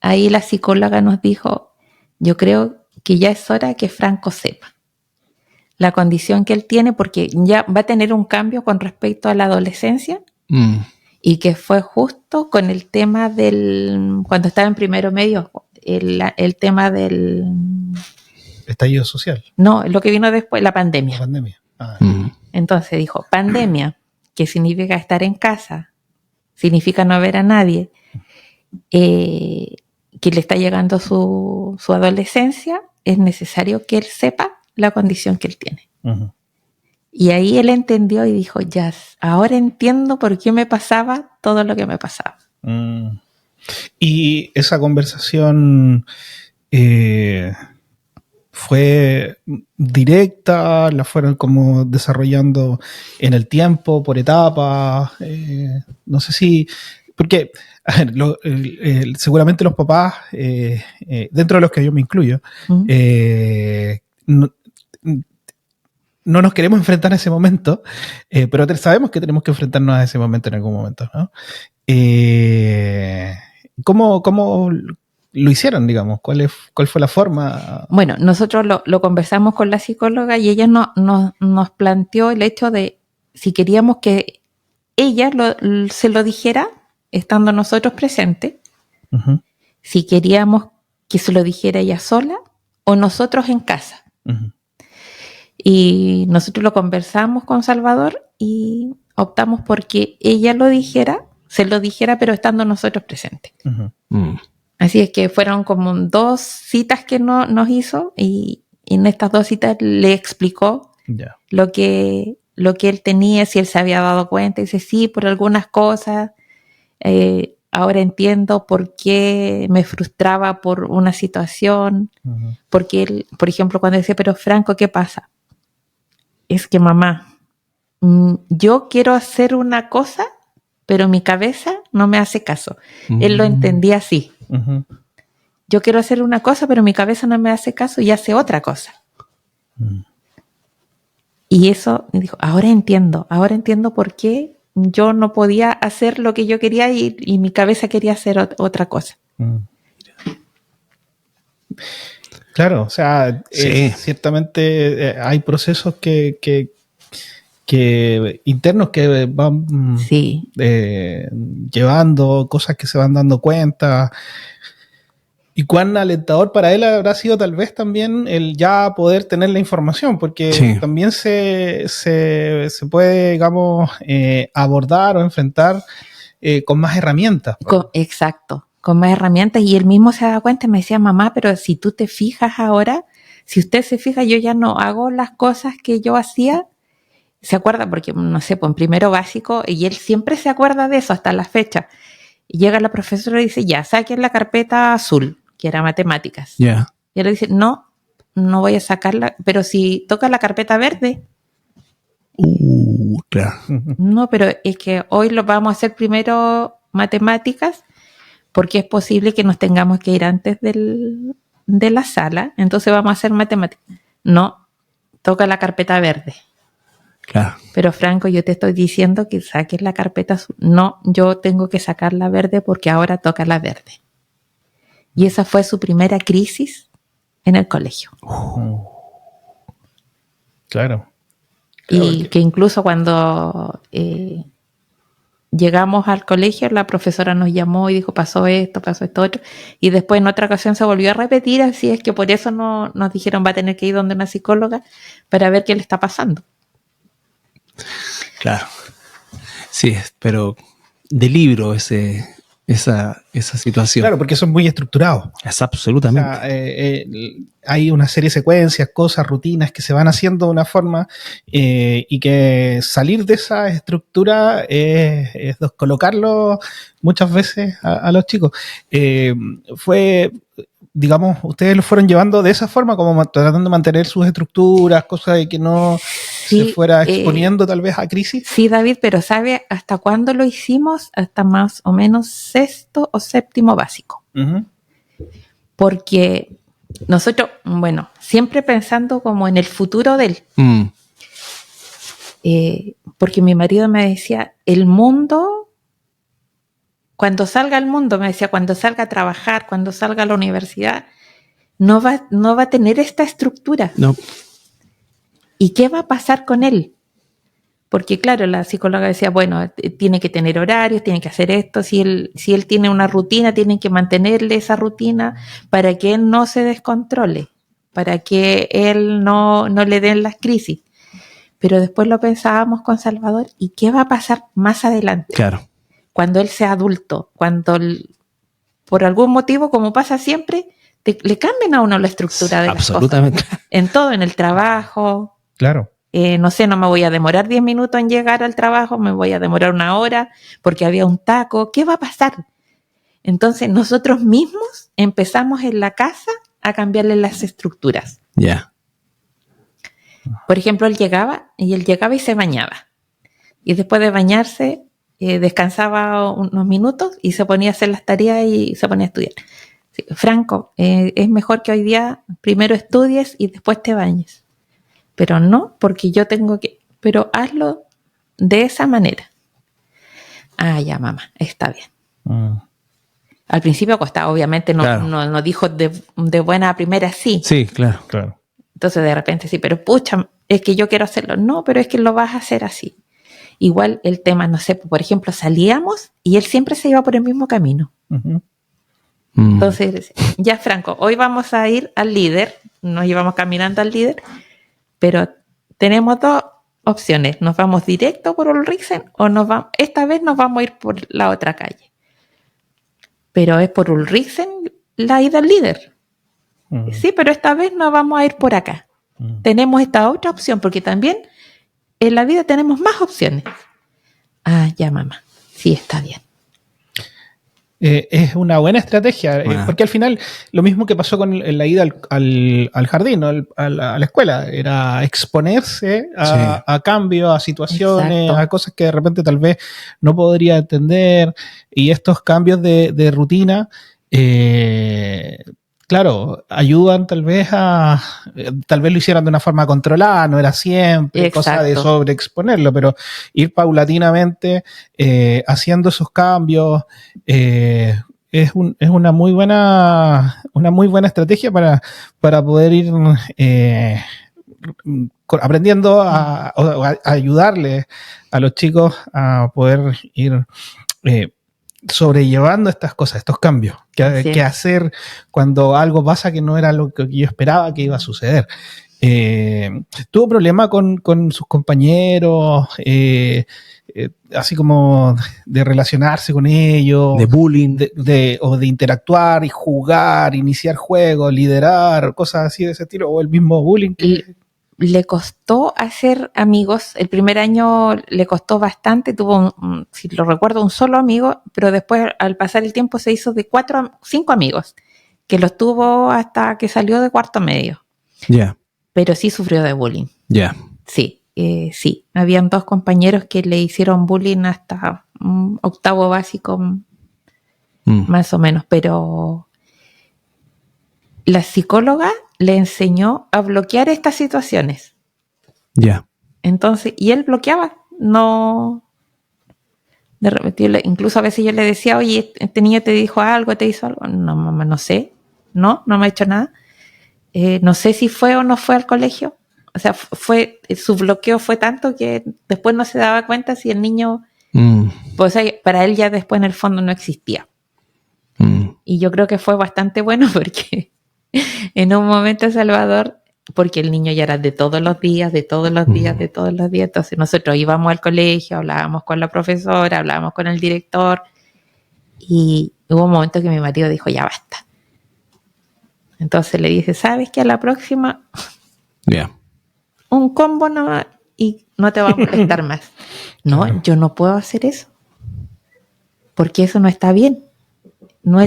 ahí la psicóloga nos dijo, yo creo que ya es hora que Franco sepa la condición que él tiene, porque ya va a tener un cambio con respecto a la adolescencia. Y que fue justo con el tema cuando estaba en primero medio, el tema del estallido social. No, lo que vino después, la pandemia. La pandemia. Entonces dijo, pandemia, que significa estar en casa, significa no ver a nadie, que le está llegando su adolescencia, es necesario que él sepa la condición que él tiene. Y ahí él entendió y dijo, ya, ahora entiendo por qué me pasaba todo lo que me pasaba. Y esa conversación fue directa, la fueron como desarrollando en el tiempo, por etapas, no sé si, porque a ver, seguramente los papás, dentro de los que yo me incluyo, no nos queremos enfrentar a ese momento, pero sabemos que tenemos que enfrentarnos a ese momento en algún momento, ¿no? ¿Cómo lo hicieron, digamos? ¿Cuál fue la forma? Bueno, nosotros lo conversamos con la psicóloga y ella nos planteó el hecho de si queríamos que ella se lo dijera estando nosotros presentes, uh-huh. Si queríamos que se lo dijera ella sola o nosotros en casa. Uh-huh. Y nosotros lo conversamos con Salvador y optamos por que ella se lo dijera, pero estando nosotros presentes. Uh-huh. Así es que fueron como 2 citas que nos hizo y en estas 2 citas le explicó lo que él tenía, si él se había dado cuenta. Y dice, sí, por algunas cosas, ahora entiendo por qué me frustraba por una situación, uh-huh. Porque él, por ejemplo, cuando decía, pero Franco, ¿qué pasa? Es que mamá, yo quiero hacer una cosa, pero mi cabeza no me hace caso. Uh-huh. Él lo entendía así. Uh-huh. Yo quiero hacer una cosa, pero mi cabeza no me hace caso y hace otra cosa. Uh-huh. Y eso, me dijo, ahora entiendo por qué yo no podía hacer lo que yo quería y mi cabeza quería hacer otra cosa. Uh-huh. Claro, o sea, sí. Ciertamente hay procesos que internos que van sí. Llevando, cosas que se van dando cuenta. Y cuán alentador para él habrá sido tal vez también el ya poder tener la información, porque sí. También se puede, digamos, abordar o enfrentar con más herramientas. Exacto. Con más herramientas, y él mismo se daba cuenta y me decía, mamá, pero si tú te fijas ahora, si usted se fija, yo ya no hago las cosas que yo hacía. Se acuerda, porque no sé, pues en primero básico, y él siempre se acuerda de eso hasta la fecha. Y llega la profesora y dice, ya, saquen la carpeta azul, que era matemáticas. Yeah. Y él le dice, no voy a sacarla, pero si toca la carpeta verde. Claro. No, pero es que hoy lo vamos a hacer primero matemáticas, porque es posible que nos tengamos que ir antes de la sala, entonces vamos a hacer matemáticas. No, toca la carpeta verde. Claro. Pero Franco, yo te estoy diciendo que saques la carpeta azul. No, yo tengo que sacar la verde porque ahora toca la verde. Y esa fue su primera crisis en el colegio. Claro. Y que incluso cuando llegamos al colegio, la profesora nos llamó y dijo, pasó esto, otro. Y después en otra ocasión se volvió a repetir, así es que por eso nos dijeron, va a tener que ir donde una psicóloga para ver qué le está pasando. Claro. Sí, pero de libro esa situación. Claro, porque son muy estructurados. Es absolutamente. O sea, hay una serie de secuencias, cosas, rutinas que se van haciendo de una forma y que salir de esa estructura es colocarlo muchas veces a los chicos. Digamos, ustedes lo fueron llevando de esa forma, como tratando de mantener sus estructuras, cosas de que no se fuera exponiendo tal vez a crisis. Sí, David, pero ¿sabe hasta cuándo lo hicimos? Hasta más o menos 6º o 7º básico. Uh-huh. Porque nosotros, bueno, siempre pensando como en el futuro de él. Porque mi marido me decía, el mundo... Cuando salga al mundo, me decía, cuando salga a trabajar, cuando salga a la universidad, no va a tener esta estructura. No. ¿Y qué va a pasar con él? Porque claro, la psicóloga decía, bueno, tiene que tener horarios, tiene que hacer esto, si él tiene una rutina, tienen que mantenerle esa rutina para que él no se descontrole, para que él no le den las crisis. Pero después lo pensábamos con Salvador, ¿y qué va a pasar más adelante? Claro. Cuando él sea adulto, cuando por algún motivo, como pasa siempre, le cambian a uno la estructura de las cosas. Absolutamente. En todo, en el trabajo. Claro. No sé, no me voy a demorar 10 minutos en llegar al trabajo, me voy a demorar 1 hora porque había un taco. ¿Qué va a pasar? Entonces, nosotros mismos empezamos en la casa a cambiarle las estructuras. Ya. Yeah. Por ejemplo, él llegaba y se bañaba. Y después de bañarse... descansaba unos minutos y se ponía a hacer las tareas y se ponía a estudiar. Sí, Franco, es mejor que hoy día primero estudies y después te bañes. pero no, porque yo tengo que, pero hazlo de esa manera. Ah, ya, mamá, está bien. Al principio costaba, obviamente no dijo de buena primera sí. Sí, claro. Entonces de repente sí, pero pucha, es que yo quiero hacerlo. No, pero es que lo vas a hacer así. Igual el tema, no sé, por ejemplo, salíamos y él siempre se iba por el mismo camino. Uh-huh. Entonces, ya Franco, hoy vamos a ir al líder, nos íbamos caminando al líder, pero tenemos dos opciones, nos vamos directo por Ulrichsen o esta vez nos vamos a ir por la otra calle. Pero es por Ulrichsen la ida al líder. Uh-huh. Sí, pero esta vez nos vamos a ir por acá. Uh-huh. Tenemos esta otra opción, porque también en la vida tenemos más opciones. Ah, ya, mamá. Sí, está bien. Es una buena estrategia, porque al final lo mismo que pasó con la ida al jardín, ¿no? a la escuela, era exponerse a cambios, a situaciones, exacto, a cosas que de repente tal vez no podría entender, y estos cambios de rutina, claro, ayudan tal vez lo hicieran de una forma controlada, no era siempre, exacto, cosa de sobreexponerlo, pero ir paulatinamente haciendo esos cambios es una muy buena estrategia para poder ir aprendiendo a ayudarle a los chicos a poder ir sobrellevando estas cosas, estos cambios, que hacer cuando algo pasa que no era lo que yo esperaba que iba a suceder. ¿Tuvo problema con sus compañeros, así como de relacionarse con ellos, de bullying, o de interactuar y jugar, iniciar juegos, liderar, cosas así de ese estilo, o el mismo bullying? Le costó hacer amigos. El primer año le costó bastante. Tuvo, si lo recuerdo, un solo amigo, pero después, al pasar el tiempo, se hizo de 5 amigos, que los tuvo hasta que salió de cuarto medio. Ya. Yeah. Pero sí sufrió de bullying. Ya. Yeah. Sí, sí. Habían 2 compañeros que le hicieron bullying hasta octavo básico, más o menos, pero la psicóloga le enseñó a bloquear estas situaciones. Ya. Yeah. Entonces, y él bloqueaba, no. De repente, incluso a veces yo le decía, oye, este niño te dijo algo, te hizo algo. No, mamá, no sé. No me ha hecho nada. No sé si fue o no fue al colegio. O sea, su bloqueo fue tanto que después no se daba cuenta si el niño, pues para él ya después en el fondo no existía. Y yo creo que fue bastante bueno porque en un momento Salvador, porque el niño ya era de todos los días, entonces nosotros íbamos al colegio, hablábamos con la profesora, hablábamos con el director, y hubo un momento que mi marido dijo, ya basta. Entonces le dije, ¿sabes qué? A la próxima, un combo nomás y no te va a molestar más. No, claro, yo no puedo hacer eso, porque eso no está bien. No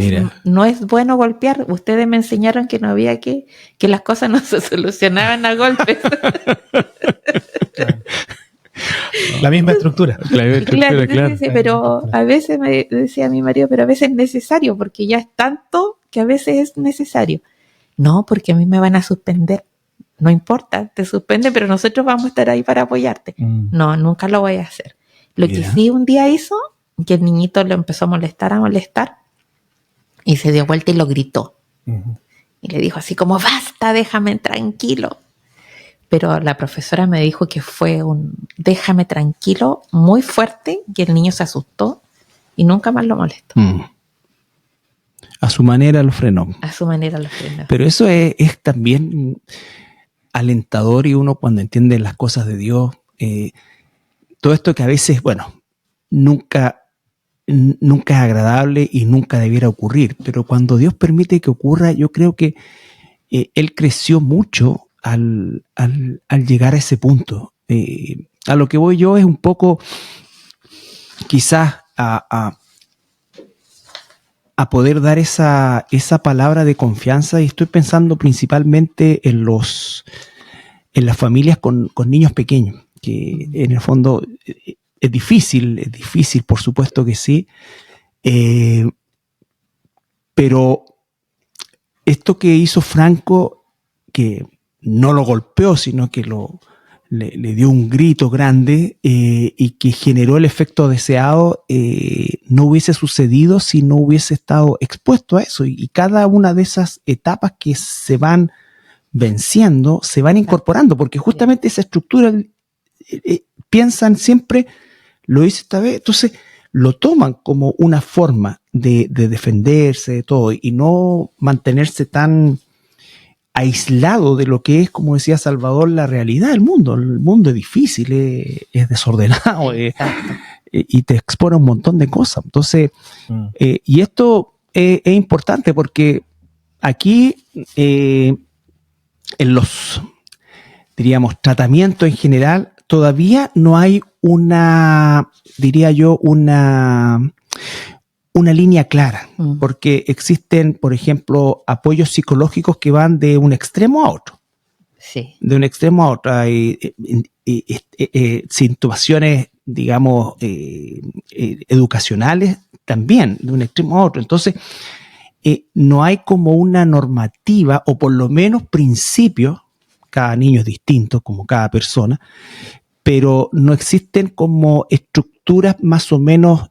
es bueno golpear. Ustedes me enseñaron que no había que las cosas no se solucionaban a golpes. La misma estructura. Claro. Pero a veces me decía mi marido, pero a veces es necesario, porque ya es tanto que a veces es necesario. No, porque a mí me van a suspender. No importa, te suspenden, pero nosotros vamos a estar ahí para apoyarte. No, nunca lo voy a hacer. Lo que sí un día hizo, que el niñito lo empezó a molestar, y se dio vuelta y lo gritó. Uh-huh. Y le dijo así como, basta, déjame tranquilo. Pero la profesora me dijo que fue un déjame tranquilo muy fuerte, que el niño se asustó y nunca más lo molestó. A su manera lo frenó. Pero eso es también alentador, y uno cuando entiende las cosas de Dios, todo esto que a veces, nunca es agradable y nunca debiera ocurrir, pero cuando Dios permite que ocurra, yo creo que Él creció mucho al llegar a ese punto. A lo que voy yo es un poco quizás a poder dar esa palabra de confianza, y estoy pensando principalmente en las familias con niños pequeños, que en el fondo es difícil, por supuesto que sí, pero esto que hizo Franco, que no lo golpeó, sino que le dio un grito grande y que generó el efecto deseado, no hubiese sucedido si no hubiese estado expuesto a eso. Y cada una de esas etapas que se van venciendo, se van incorporando, porque justamente esa estructura piensan siempre, lo hice esta vez, entonces lo toman como una forma de defenderse de todo y no mantenerse tan aislado de lo que es, como decía Salvador, la realidad del mundo. El mundo es difícil, es desordenado y te expone a un montón de cosas. Entonces, y esto es importante porque aquí en los, diríamos, tratamientos en general, todavía no hay una línea clara, porque existen, por ejemplo, apoyos psicológicos que van de un extremo a otro. Sí. De un extremo a otro. Hay situaciones, digamos, educacionales también, de un extremo a otro. Entonces, no hay como una normativa, o por lo menos principios, cada niño es distinto, como cada persona, pero no existen como estructuras más o menos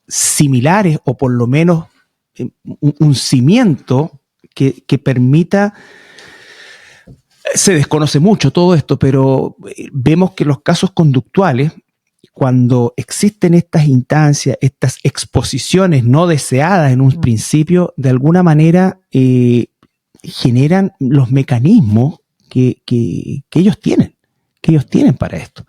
similares, o por lo menos un cimiento que permita. Se desconoce mucho todo esto, pero vemos que los casos conductuales, cuando existen estas instancias, estas exposiciones no deseadas en un principio, de alguna manera generan los mecanismos que ellos tienen para esto.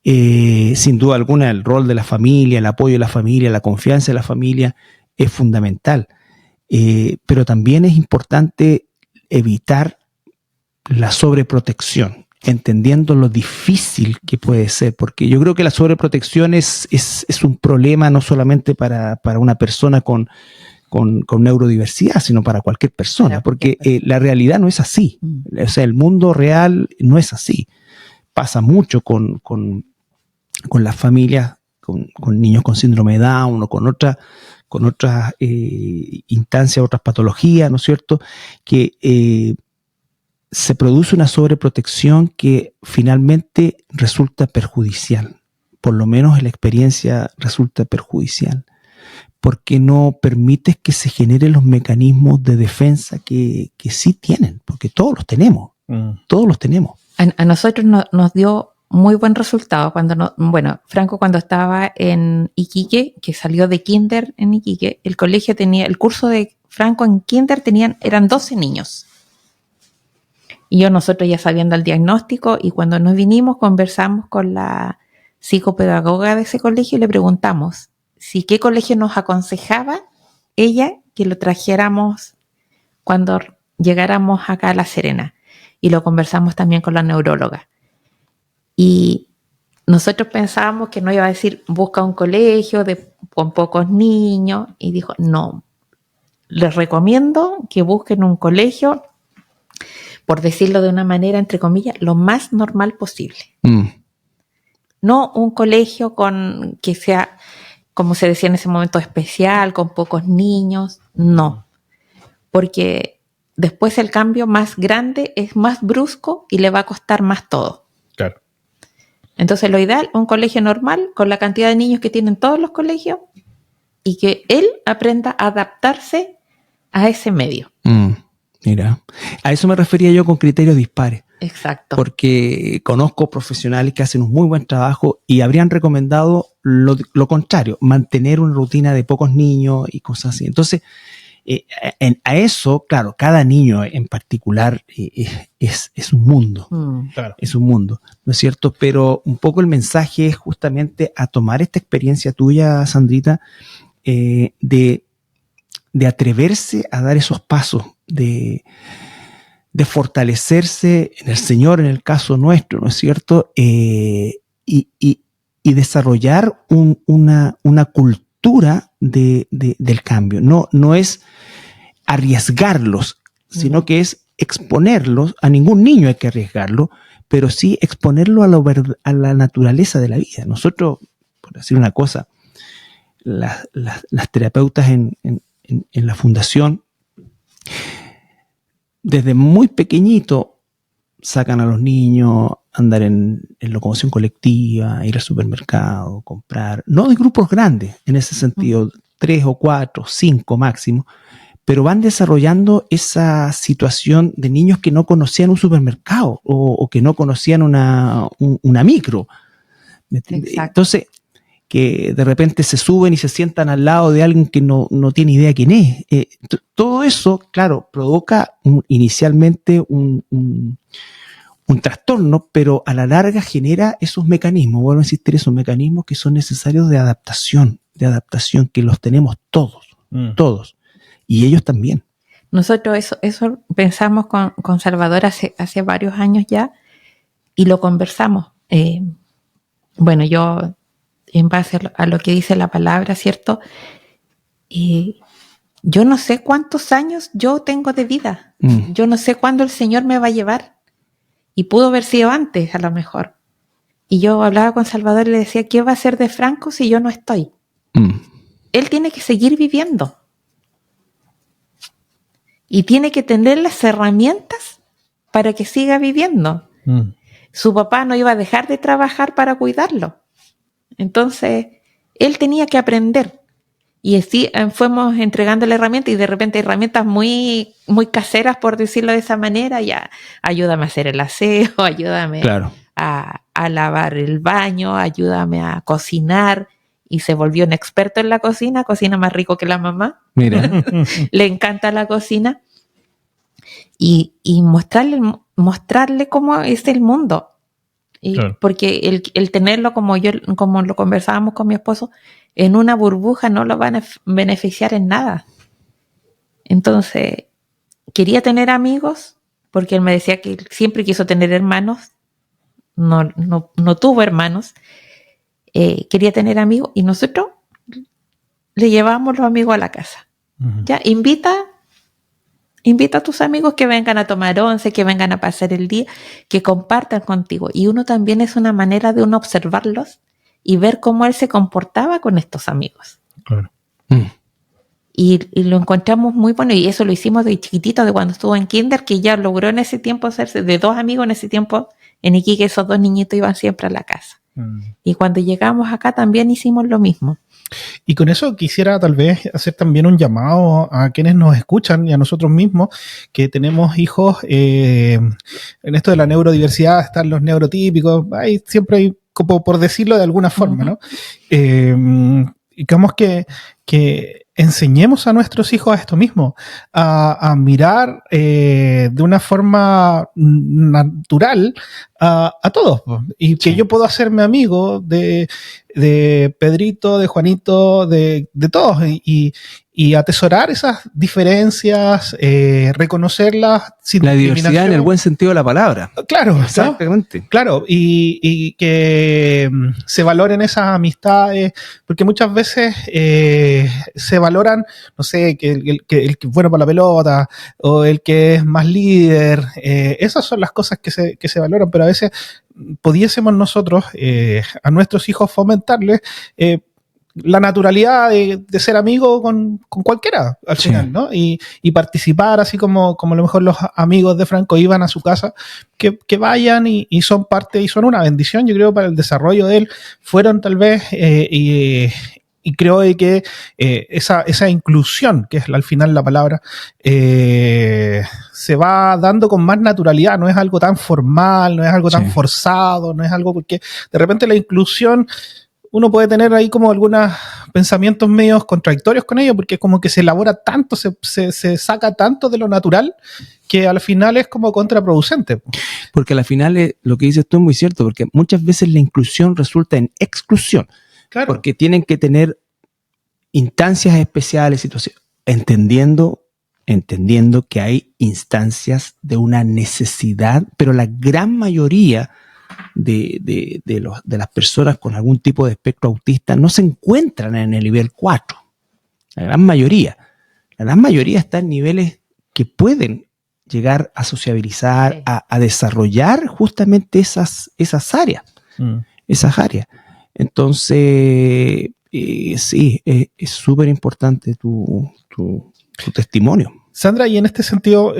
Sin duda alguna, el rol de la familia, el apoyo de la familia, la confianza de la familia es fundamental. Pero también es importante evitar la sobreprotección, entendiendo lo difícil que puede ser, porque yo creo que la sobreprotección es un problema no solamente para una persona con neurodiversidad, sino para cualquier persona, porque la realidad no es así. O sea, el mundo real no es así. Pasa mucho con las familias, con niños con síndrome de Down o con otras instancias, otras patologías, ¿no es cierto?, que se produce una sobreprotección que finalmente resulta perjudicial. Por lo menos en la experiencia resulta perjudicial, porque no permites que se generen los mecanismos de defensa que sí tienen, porque todos los tenemos. Todos los tenemos. A nosotros nos dio muy buen resultado Franco, cuando estaba en Iquique, que salió de kinder en Iquique, el colegio tenía, el curso de Franco en kinder eran 12 niños. Y nosotros ya sabiendo el diagnóstico, y cuando nos vinimos conversamos con la psicopedagoga de ese colegio y le preguntamos si qué colegio nos aconsejaba ella que lo trajéramos cuando llegáramos acá a La Serena. Y lo conversamos también con la neuróloga. Y nosotros pensábamos que no iba a decir busca un colegio con pocos niños, y dijo no, les recomiendo que busquen un colegio, por decirlo de una manera, entre comillas, lo más normal posible. No un colegio que sea, como se decía en ese momento, especial, con pocos niños, no. Porque después el cambio más grande es más brusco y le va a costar más todo. Claro. Entonces lo ideal, un colegio normal, con la cantidad de niños que tienen todos los colegios, y que él aprenda a adaptarse a ese medio. Mira, a eso me refería yo con criterios dispares. Exacto. Porque conozco profesionales que hacen un muy buen trabajo y habrían recomendado lo contrario, mantener una rutina de pocos niños y cosas así. Entonces, a eso, claro, cada niño en particular es un mundo. Claro. Es un mundo, ¿no es cierto? Pero un poco el mensaje es justamente a tomar esta experiencia tuya, Sandrita, de atreverse a dar esos pasos, de fortalecerse en el Señor, en el caso nuestro, ¿no es cierto? Y desarrollar una cultura del cambio. No es arriesgarlos, sino que es exponerlos. A ningún niño hay que arriesgarlo, pero sí exponerlo a la naturaleza de la vida. Nosotros, por decir una cosa, las terapeutas en la fundación desde muy pequeñito sacan a los niños a andar en locomoción colectiva, ir al supermercado, comprar, no de grupos grandes en ese sentido, 3 o 4, 5 máximo, pero van desarrollando esa situación de niños que no conocían un supermercado o que no conocían una micro. Exacto. Entonces, que de repente se suben y se sientan al lado de alguien que no tiene idea quién es. Todo eso, claro, provoca inicialmente un trastorno, pero a la larga genera esos mecanismos, vuelvo a insistir, esos mecanismos que son necesarios de adaptación que los tenemos todos, todos, y ellos también. Nosotros eso pensamos con Salvador hace varios años ya, y lo conversamos. Bueno, yo, en base a lo que dice la palabra, ¿cierto? Yo no sé cuántos años yo tengo de vida. Yo no sé cuándo el Señor me va a llevar. Y pudo haber sido antes, a lo mejor. Y yo hablaba con Salvador y le decía, ¿qué va a ser de Franco si yo no estoy? Él tiene que seguir viviendo. Y tiene que tener las herramientas para que siga viviendo. Su papá no iba a dejar de trabajar para cuidarlo. Entonces, él tenía que aprender. Y así fuimos entregando la herramienta, y de repente herramientas muy, muy caseras, por decirlo de esa manera. Ya, ayúdame a hacer el aseo, ayúdame a lavar el baño, ayúdame a cocinar. Y se volvió un experto en la cocina, cocina más rico que la mamá. Mira. Le encanta la cocina. Y mostrarle cómo es el mundo. Claro. Porque el tenerlo como lo conversábamos con mi esposo, en una burbuja no lo van a beneficiar en nada. Entonces, quería tener amigos, porque él me decía que siempre quiso tener hermanos, no tuvo hermanos, quería tener amigos, y nosotros le llevábamos los amigos a la casa. Ya, invita a tus amigos que vengan a tomar once, que vengan a pasar el día, que compartan contigo. Y uno también es una manera de uno observarlos y ver cómo él se comportaba con estos amigos. Claro. Y lo encontramos muy bueno, y eso lo hicimos de chiquitito, de cuando estuvo en kinder, que ya logró en ese tiempo hacerse de 2 amigos en ese tiempo. En Iquique esos 2 niñitos iban siempre a la casa. Y cuando llegamos acá también hicimos lo mismo. Y con eso quisiera tal vez hacer también un llamado a quienes nos escuchan y a nosotros mismos, que tenemos hijos. En esto de la neurodiversidad están los neurotípicos, siempre hay, como por decirlo de alguna forma, ¿no? Digamos que enseñemos a nuestros hijos a esto mismo, a mirar de una forma natural a todos, y que yo puedo hacerme amigo de Pedrito, de Juanito, de todos, y atesorar esas diferencias, reconocerlas sin la diversidad en el buen sentido de la palabra. Claro, exactamente. ¿No? Claro, y que se valoren esas amistades, porque muchas veces se valoran, no sé, que el que es bueno para la pelota, o el que es más líder. Esas son las cosas que se valoran, pero a veces pudiésemos nosotros a nuestros hijos fomentarles la naturalidad de ser amigo con cualquiera al final, ¿no? Y participar, así como a lo mejor los amigos de Franco iban a su casa, que vayan y son parte, y son una bendición, yo creo, para el desarrollo de él. Fueron tal vez, y creo que esa inclusión, que es al final la palabra, se va dando con más naturalidad, no es algo tan formal, no es algo tan forzado, no es algo, porque de repente la inclusión, uno puede tener ahí como algunos pensamientos medios contradictorios con ello, porque como que se elabora tanto, se saca tanto de lo natural, que al final es como contraproducente. Porque al final lo que dices tú es muy cierto, porque muchas veces la inclusión resulta en exclusión. Claro. Porque tienen que tener instancias especiales, situaciones, entendiendo que hay instancias de una necesidad, pero la gran mayoría de las personas con algún tipo de espectro autista no se encuentran en el nivel 4. La gran mayoría está en niveles que pueden llegar a sociabilizar, a desarrollar justamente esas áreas. Esas áreas. Entonces, sí, es súper importante tu testimonio. Sandra, y en este sentido,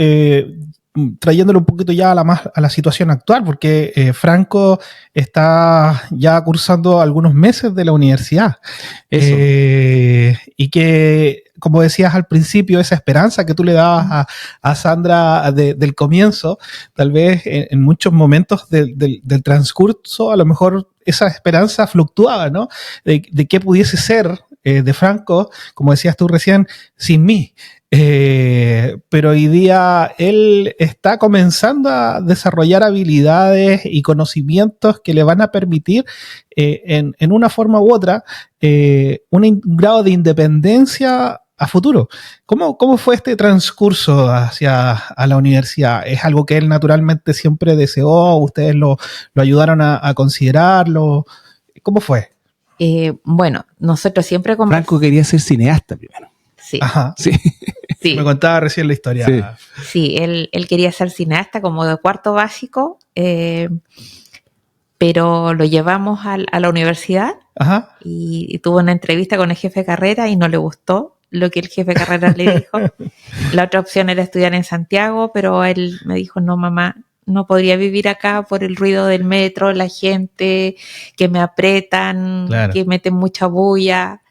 trayéndolo un poquito ya a la situación actual, porque Franco está ya cursando algunos meses de la universidad. Y que, como decías al principio, esa esperanza que tú le dabas a Sandra del comienzo, tal vez en muchos momentos del transcurso, a lo mejor esa esperanza fluctuaba, ¿no? De qué pudiese ser de Franco, como decías tú recién, sin mí. Pero hoy día él está comenzando a desarrollar habilidades y conocimientos que le van a permitir en una forma u otra un grado de independencia a futuro. ¿Cómo fue este transcurso a la universidad? ¿Es algo que él naturalmente siempre deseó? ¿Ustedes lo ayudaron a considerarlo? ¿Cómo fue? Bueno, nosotros siempre... Franco quería ser cineasta primero. Sí. Ajá. Sí. Sí. Me contaba recién la historia. Sí, él quería ser cineasta como de cuarto básico, pero lo llevamos a la universidad. Ajá. Y tuvo una entrevista con el jefe de carrera y no le gustó lo que el jefe de carrera le dijo. La otra opción era estudiar en Santiago, pero él me dijo, no mamá, no podría vivir acá por el ruido del metro, la gente que me apretan, claro, que meten mucha bulla.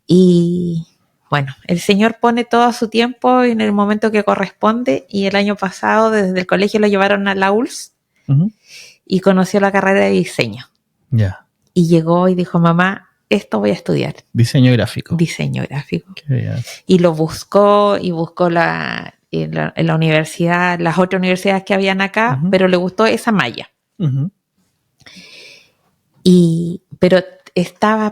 Y bueno, el Señor pone todo su tiempo en el momento que corresponde, y el año pasado desde el colegio lo llevaron a la ULS y conoció la carrera de diseño. Ya. Y llegó y dijo, mamá, esto voy a estudiar. Diseño gráfico. Diseño gráfico. Qué bien. Y lo buscó en la universidad, las otras universidades que habían acá, pero le gustó esa malla. Pero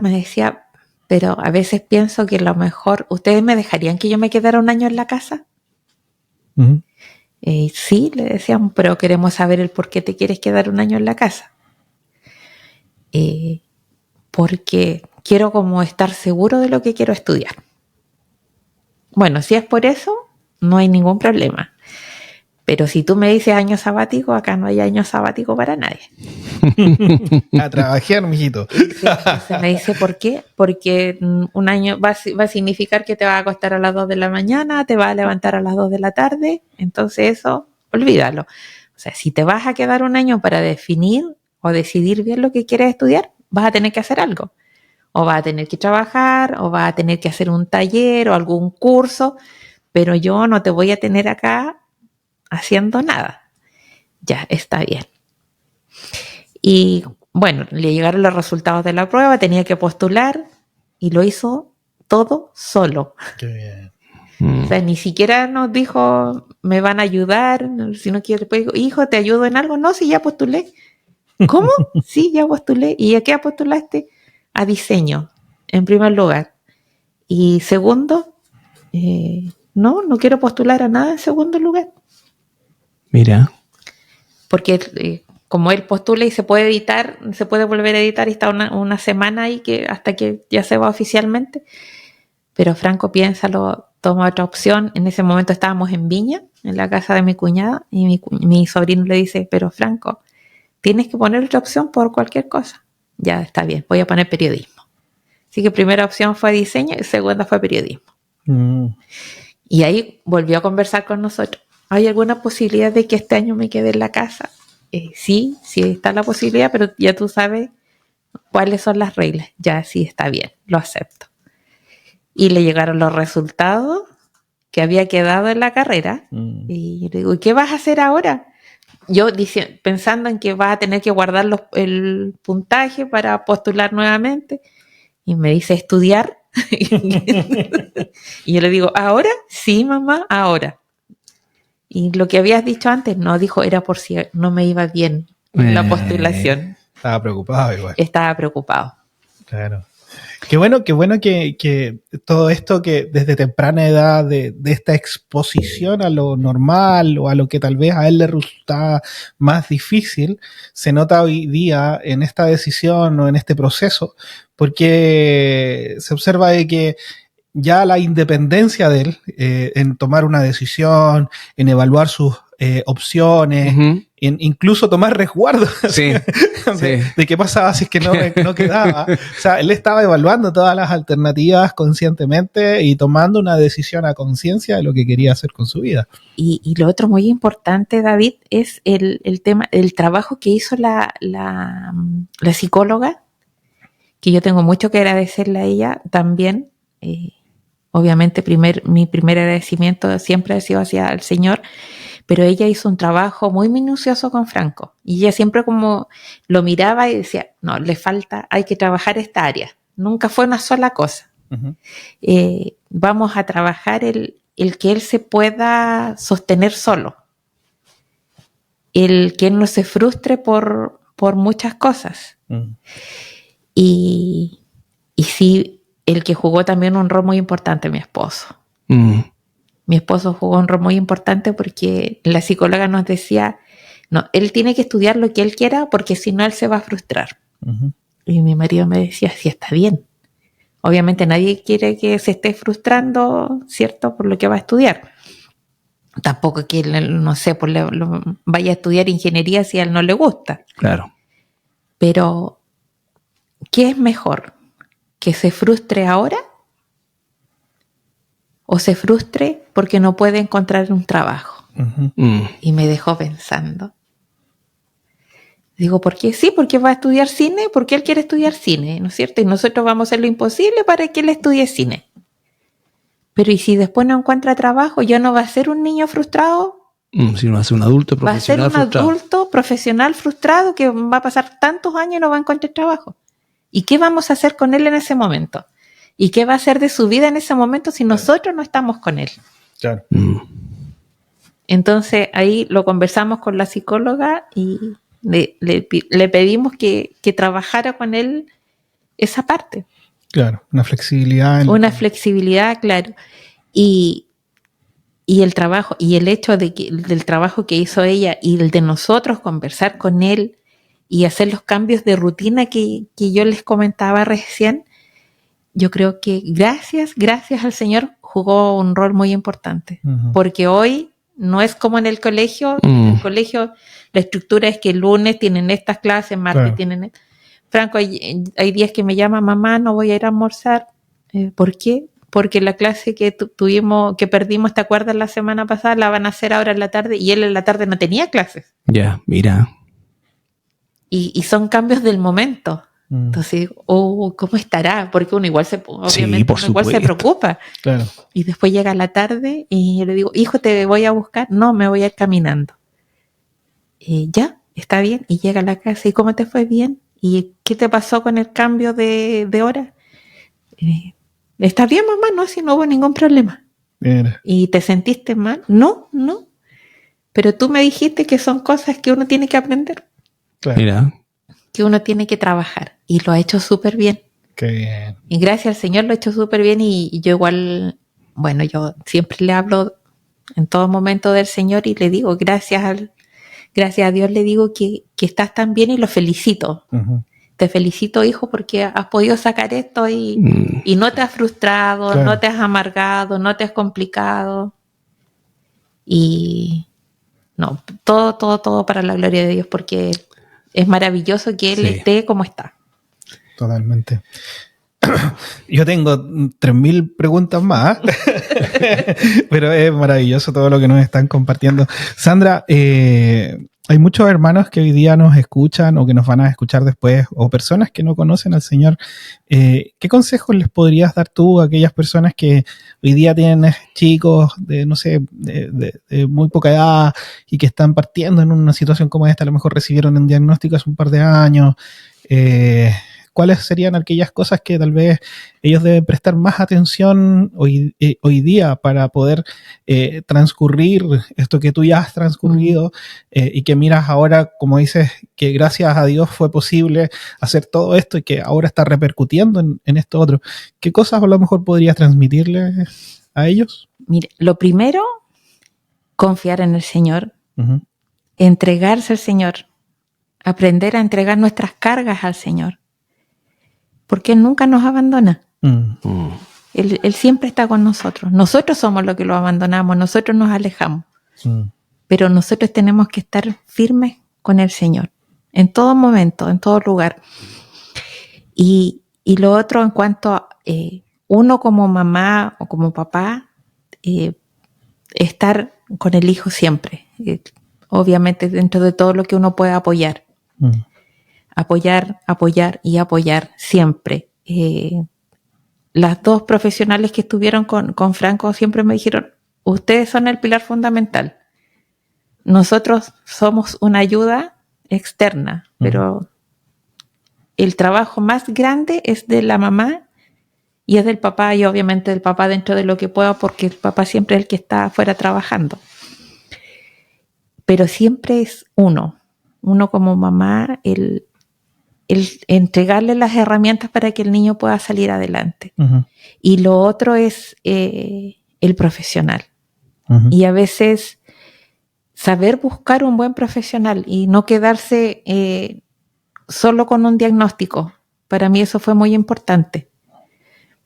me decía, pero a veces pienso que a lo mejor, ¿ustedes me dejarían que yo me quedara un año en la casa? Sí, le decíamos, pero queremos saber el por qué te quieres quedar un año en la casa. Porque quiero como estar seguro de lo que quiero estudiar. Bueno, si es por eso, no hay ningún problema. Pero si tú me dices año sabático, acá no hay año sabático para nadie. A trabajar, mijito. Entonces me dice, ¿por qué? Porque un año va a significar que te vas a acostar a las 2 de la mañana, te vas a levantar a las 2 de la tarde. Entonces eso, olvídalo. O sea, si te vas a quedar un año para definir o decidir bien lo que quieres estudiar, vas a tener que hacer algo. O vas a tener que trabajar, o vas a tener que hacer un taller o algún curso, pero yo no te voy a tener acá haciendo nada. Ya, está bien. Y bueno, le llegaron los resultados de la prueba, tenía que postular y lo hizo todo solo. Qué bien. O sea, ni siquiera nos dijo, me van a ayudar, si no quiere, pues, hijo, ¿te ayudo en algo? No, sí, ya postulé. ¿Cómo? Sí, ya postulé. ¿Y a qué postulaste? A diseño, en primer lugar. Y segundo, no quiero postular a nada en segundo lugar. Mira. Porque como él postula y se puede editar, se puede volver a editar y está una semana ahí hasta que ya se va oficialmente. Pero Franco, piénsalo, toma otra opción. En ese momento estábamos en Viña, en la casa de mi cuñada, y mi sobrino le dice, pero Franco, tienes que poner otra opción por cualquier cosa. Ya, está bien, voy a poner periodismo. Así que primera opción fue diseño y segunda fue periodismo. Y ahí volvió a conversar con nosotros. ¿Hay alguna posibilidad de que este año me quede en la casa? Sí está la posibilidad, pero ya tú sabes cuáles son las reglas. Ya, sí, está bien, lo acepto. Y le llegaron los resultados que había quedado en la carrera. Y yo le digo, ¿y qué vas a hacer ahora? Yo pensando en que vas a tener que guardar el puntaje para postular nuevamente. Y me dice, ¿estudiar? Y yo le digo, ¿ahora? Sí, mamá, ahora. Y lo que habías dicho antes, no, dijo, era por si no me iba bien la postulación. Estaba preocupado igual. Estaba preocupado. Claro. Qué bueno que todo esto que desde temprana edad de esta exposición a lo normal o a lo que tal vez a él le resultaba más difícil, se nota hoy día en esta decisión o en este proceso, porque se observa de que ya la independencia de él en tomar una decisión, en evaluar sus opciones, incluso tomar resguardo de qué pasaba si es que no quedaba. O sea, él estaba evaluando todas las alternativas conscientemente y tomando una decisión a conciencia de lo que quería hacer con su vida. Y lo otro muy importante, David, es el tema, el trabajo que hizo la psicóloga, que yo tengo mucho que agradecerle a ella también. Obviamente mi primer agradecimiento siempre ha sido hacia el Señor, pero ella hizo un trabajo muy minucioso con Franco. Y ella siempre como lo miraba y decía, no, le falta, hay que trabajar esta área. Nunca fue una sola cosa. Uh-huh. Vamos a trabajar el que él se pueda sostener solo. El que él no se frustre por muchas cosas. Uh-huh. Y sí, el que jugó también un rol muy importante, mi esposo. Mm. Mi esposo jugó un rol muy importante porque la psicóloga nos decía, no, él tiene que estudiar lo que él quiera porque si no él se va a frustrar. Uh-huh. Y mi marido me decía, sí, está bien. Obviamente nadie quiere que se esté frustrando, ¿cierto?, por lo que va a estudiar. Tampoco que, no sé, pues vaya a estudiar ingeniería si a él no le gusta. Claro. Pero, ¿qué es mejor? ¿Que se frustre ahora? ¿O se frustre porque no puede encontrar un trabajo? Uh-huh. Y me dejó pensando. Digo, ¿por qué? Sí, porque va a estudiar cine, porque él quiere estudiar cine, ¿no es cierto? Y nosotros vamos a hacer lo imposible para que él estudie cine. Pero ¿y si después no encuentra trabajo, ya no va a ser un niño frustrado? Si no va a ser un adulto profesional frustrado. Va a ser un adulto profesional frustrado que va a pasar tantos años y no va a encontrar trabajo. ¿Y qué vamos a hacer con él en ese momento? ¿Y qué va a hacer de su vida en ese momento si nosotros no estamos con él? Claro. Entonces ahí lo conversamos con la psicóloga y le pedimos que trabajara con él esa parte. Claro, una flexibilidad. Una flexibilidad, claro. Y el trabajo, y el hecho del trabajo que hizo ella y el de nosotros conversar con él y hacer los cambios de rutina que yo les comentaba recién, yo creo que gracias al Señor jugó un rol muy importante. Uh-huh. Porque hoy no es como en el colegio. En el colegio la estructura es que el lunes tienen estas clases, martes claro. tienen... Franco, hay días que me llama, mamá, no voy a ir a almorzar. ¿Por qué? Porque la clase que perdimos, ¿te acuerdas la semana pasada? La van a hacer ahora en la tarde y él en la tarde no tenía clases. Ya, mira. Y son cambios del momento. Entonces, ¿cómo estará? Porque uno igual se preocupa. Claro. Y después llega la tarde y yo le digo, hijo, ¿te voy a buscar? No, me voy a ir caminando. Ya, está bien. Y llega a la casa, ¿y cómo te fue? Bien. ¿Y qué te pasó con el cambio de hora? ¿Está bien, mamá? No, si no hubo ningún problema. Mira. ¿Y te sentiste mal? No. Pero tú me dijiste que son cosas que uno tiene que aprender. Claro. Mira. Que uno tiene que trabajar. Y lo ha hecho súper bien. Qué bien. Y gracias al Señor lo ha hecho súper bien. Y yo igual, bueno, yo siempre le hablo en todo momento del Señor y le digo, gracias a Dios le digo que estás tan bien y lo felicito. Uh-huh. Te felicito, hijo, porque has podido sacar esto y no te has frustrado, claro. No te has amargado, no te has complicado. Y no, todo para la gloria de Dios, porque es maravilloso que Él esté como está. Totalmente. Yo tengo 3.000 preguntas más, pero es maravilloso todo lo que nos están compartiendo. Sandra, hay muchos hermanos que hoy día nos escuchan o que nos van a escuchar después, o personas que no conocen al Señor. ¿Qué consejos les podrías dar tú a aquellas personas que hoy día tienen chicos de, no sé, de muy poca edad y que están partiendo en una situación como esta? A lo mejor recibieron un diagnóstico hace un par de años. ¿Cuáles serían aquellas cosas que tal vez ellos deben prestar más atención hoy día para poder transcurrir esto que tú ya has transcurrido y que miras ahora, como dices, que gracias a Dios fue posible hacer todo esto y que ahora está repercutiendo en esto otro? ¿Qué cosas a lo mejor podrías transmitirles a ellos? Mire, lo primero, confiar en el Señor, uh-huh. Entregarse al Señor, aprender a entregar nuestras cargas al Señor. Porque Él nunca nos abandona. Él siempre está con nosotros. Nosotros somos los que lo abandonamos, nosotros nos alejamos. pero nosotros tenemos que estar firmes con el Señor, en todo momento, en todo lugar. Y lo otro, en cuanto a uno como mamá o como papá, estar con el hijo siempre, obviamente dentro de todo lo que uno pueda apoyar. Apoyar y apoyar siempre. Las dos profesionales que estuvieron con Franco siempre me dijeron, ustedes son el pilar fundamental. Nosotros somos una ayuda externa, pero el trabajo más grande es de la mamá y es del papá, y obviamente del papá dentro de lo que pueda, porque el papá siempre es el que está afuera trabajando. Pero siempre es uno como mamá, el entregarle las herramientas para que el niño pueda salir adelante. Y lo otro es el profesional. Y a veces saber buscar un buen profesional y no quedarse solo con un diagnóstico. Para mí eso fue muy importante,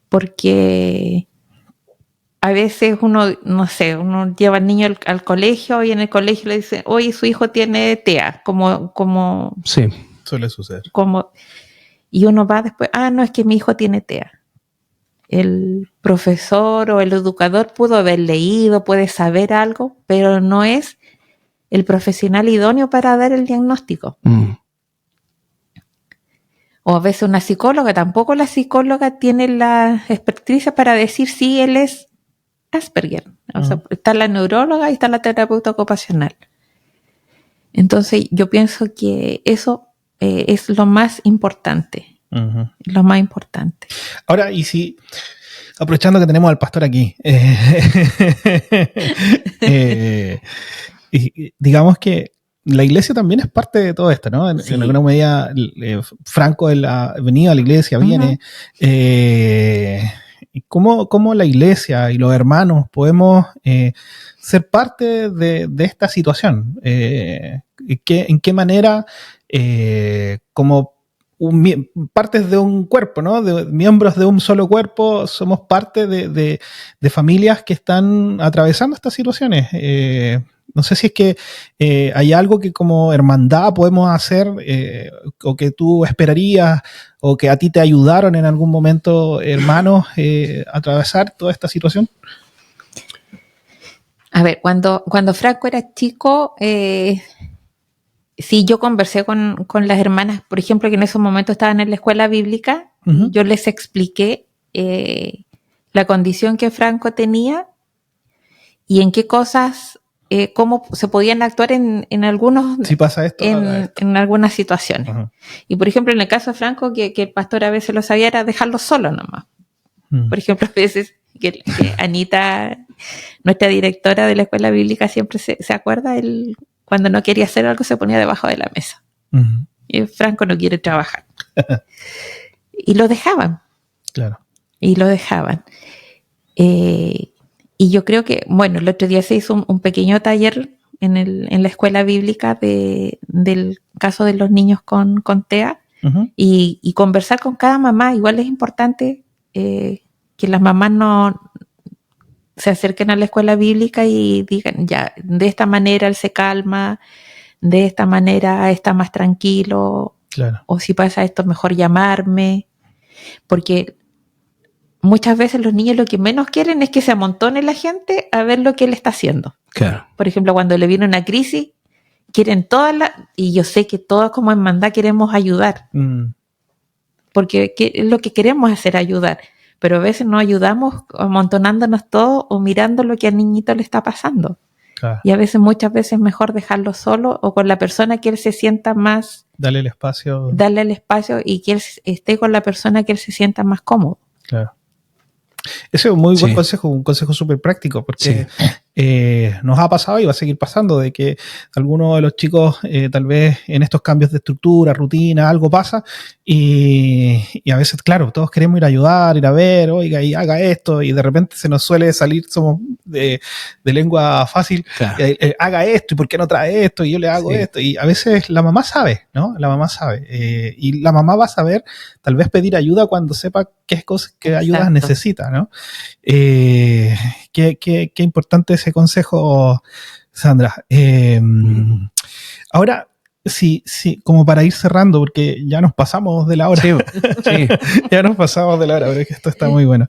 porque a veces uno lleva al niño al colegio y en el colegio le dice, oye, su hijo tiene TEA, como sí, suele suceder. Y uno va después, no, es que mi hijo tiene TEA. El profesor o el educador pudo haber leído, puede saber algo, pero no es el profesional idóneo para dar el diagnóstico. O a veces una psicóloga, tampoco la psicóloga tiene la experticia para decir si él es Asperger. O sea, está la neuróloga y está la terapeuta ocupacional. Entonces yo pienso que eso es lo más importante. Lo más importante. Ahora, y si, aprovechando que tenemos al pastor aquí, digamos que la iglesia también es parte de todo esto, ¿no? En alguna medida, Franco ha venido a la iglesia, viene. ¿Cómo la iglesia y los hermanos podemos ser parte de esta situación? ¿En qué manera, como partes de un cuerpo, ¿no? De miembros de un solo cuerpo, somos parte de familias que están atravesando estas situaciones? No sé si es que hay algo que como hermandad podemos hacer o que tú esperarías o que a ti te ayudaron en algún momento, hermanos, a atravesar toda esta situación. A ver, cuando Franco era chico, sí, yo conversé con las hermanas, por ejemplo, que en esos momentos estaban en la escuela bíblica. Yo les expliqué la condición que Franco tenía y en qué cosas, cómo se podían actuar en algunos, si pasa esto, en algunas situaciones. Y por ejemplo, en el caso de Franco, que el pastor a veces lo sabía, era dejarlo solo nomás. Por ejemplo, a veces que Anita, nuestra directora de la escuela bíblica, siempre se acuerda, él cuando no quería hacer algo se ponía debajo de la mesa. Y Franco no quiere trabajar. Y lo dejaban. Claro. Y lo dejaban. Y yo creo que, bueno, el otro día se hizo un pequeño taller en la escuela bíblica del caso de los niños con TEA. Y conversar con cada mamá. Igual es importante que las mamás no se acerquen a la escuela bíblica y digan, ya, de esta manera él se calma, de esta manera está más tranquilo, claro. O si pasa esto, mejor llamarme, porque muchas veces los niños lo que menos quieren es que se amontone la gente a ver lo que él está haciendo. Claro. Por ejemplo, cuando le viene una crisis, quieren y yo sé que todas como hermandad queremos ayudar, porque lo que queremos es hacer ayudar, pero a veces no ayudamos amontonándonos todos o mirando lo que al niñito le está pasando. Claro. Y a veces, muchas veces es mejor dejarlo solo o con la persona que él se sienta más... Darle el espacio y que él esté con la persona que él se sienta más cómodo. Claro. Ese es un muy buen consejo, un consejo súper práctico, porque nos ha pasado y va a seguir pasando de que algunos de los chicos tal vez en estos cambios de estructura, rutina, algo pasa y a veces, claro, todos queremos ir a ayudar, ir a ver, oiga, y haga esto, y de repente se nos suele salir, somos de lengua fácil, claro. Haga esto, y por qué no trae esto, y yo le hago esto, y a veces la mamá sabe, ¿no? La mamá sabe, y la mamá va a saber tal vez pedir ayuda cuando sepa qué ayudas necesita, ¿no? Qué importante ese consejo, Sandra. Ahora, sí, como para ir cerrando, porque ya nos pasamos de la hora. Sí. Ya nos pasamos de la hora, pero es que esto está muy bueno.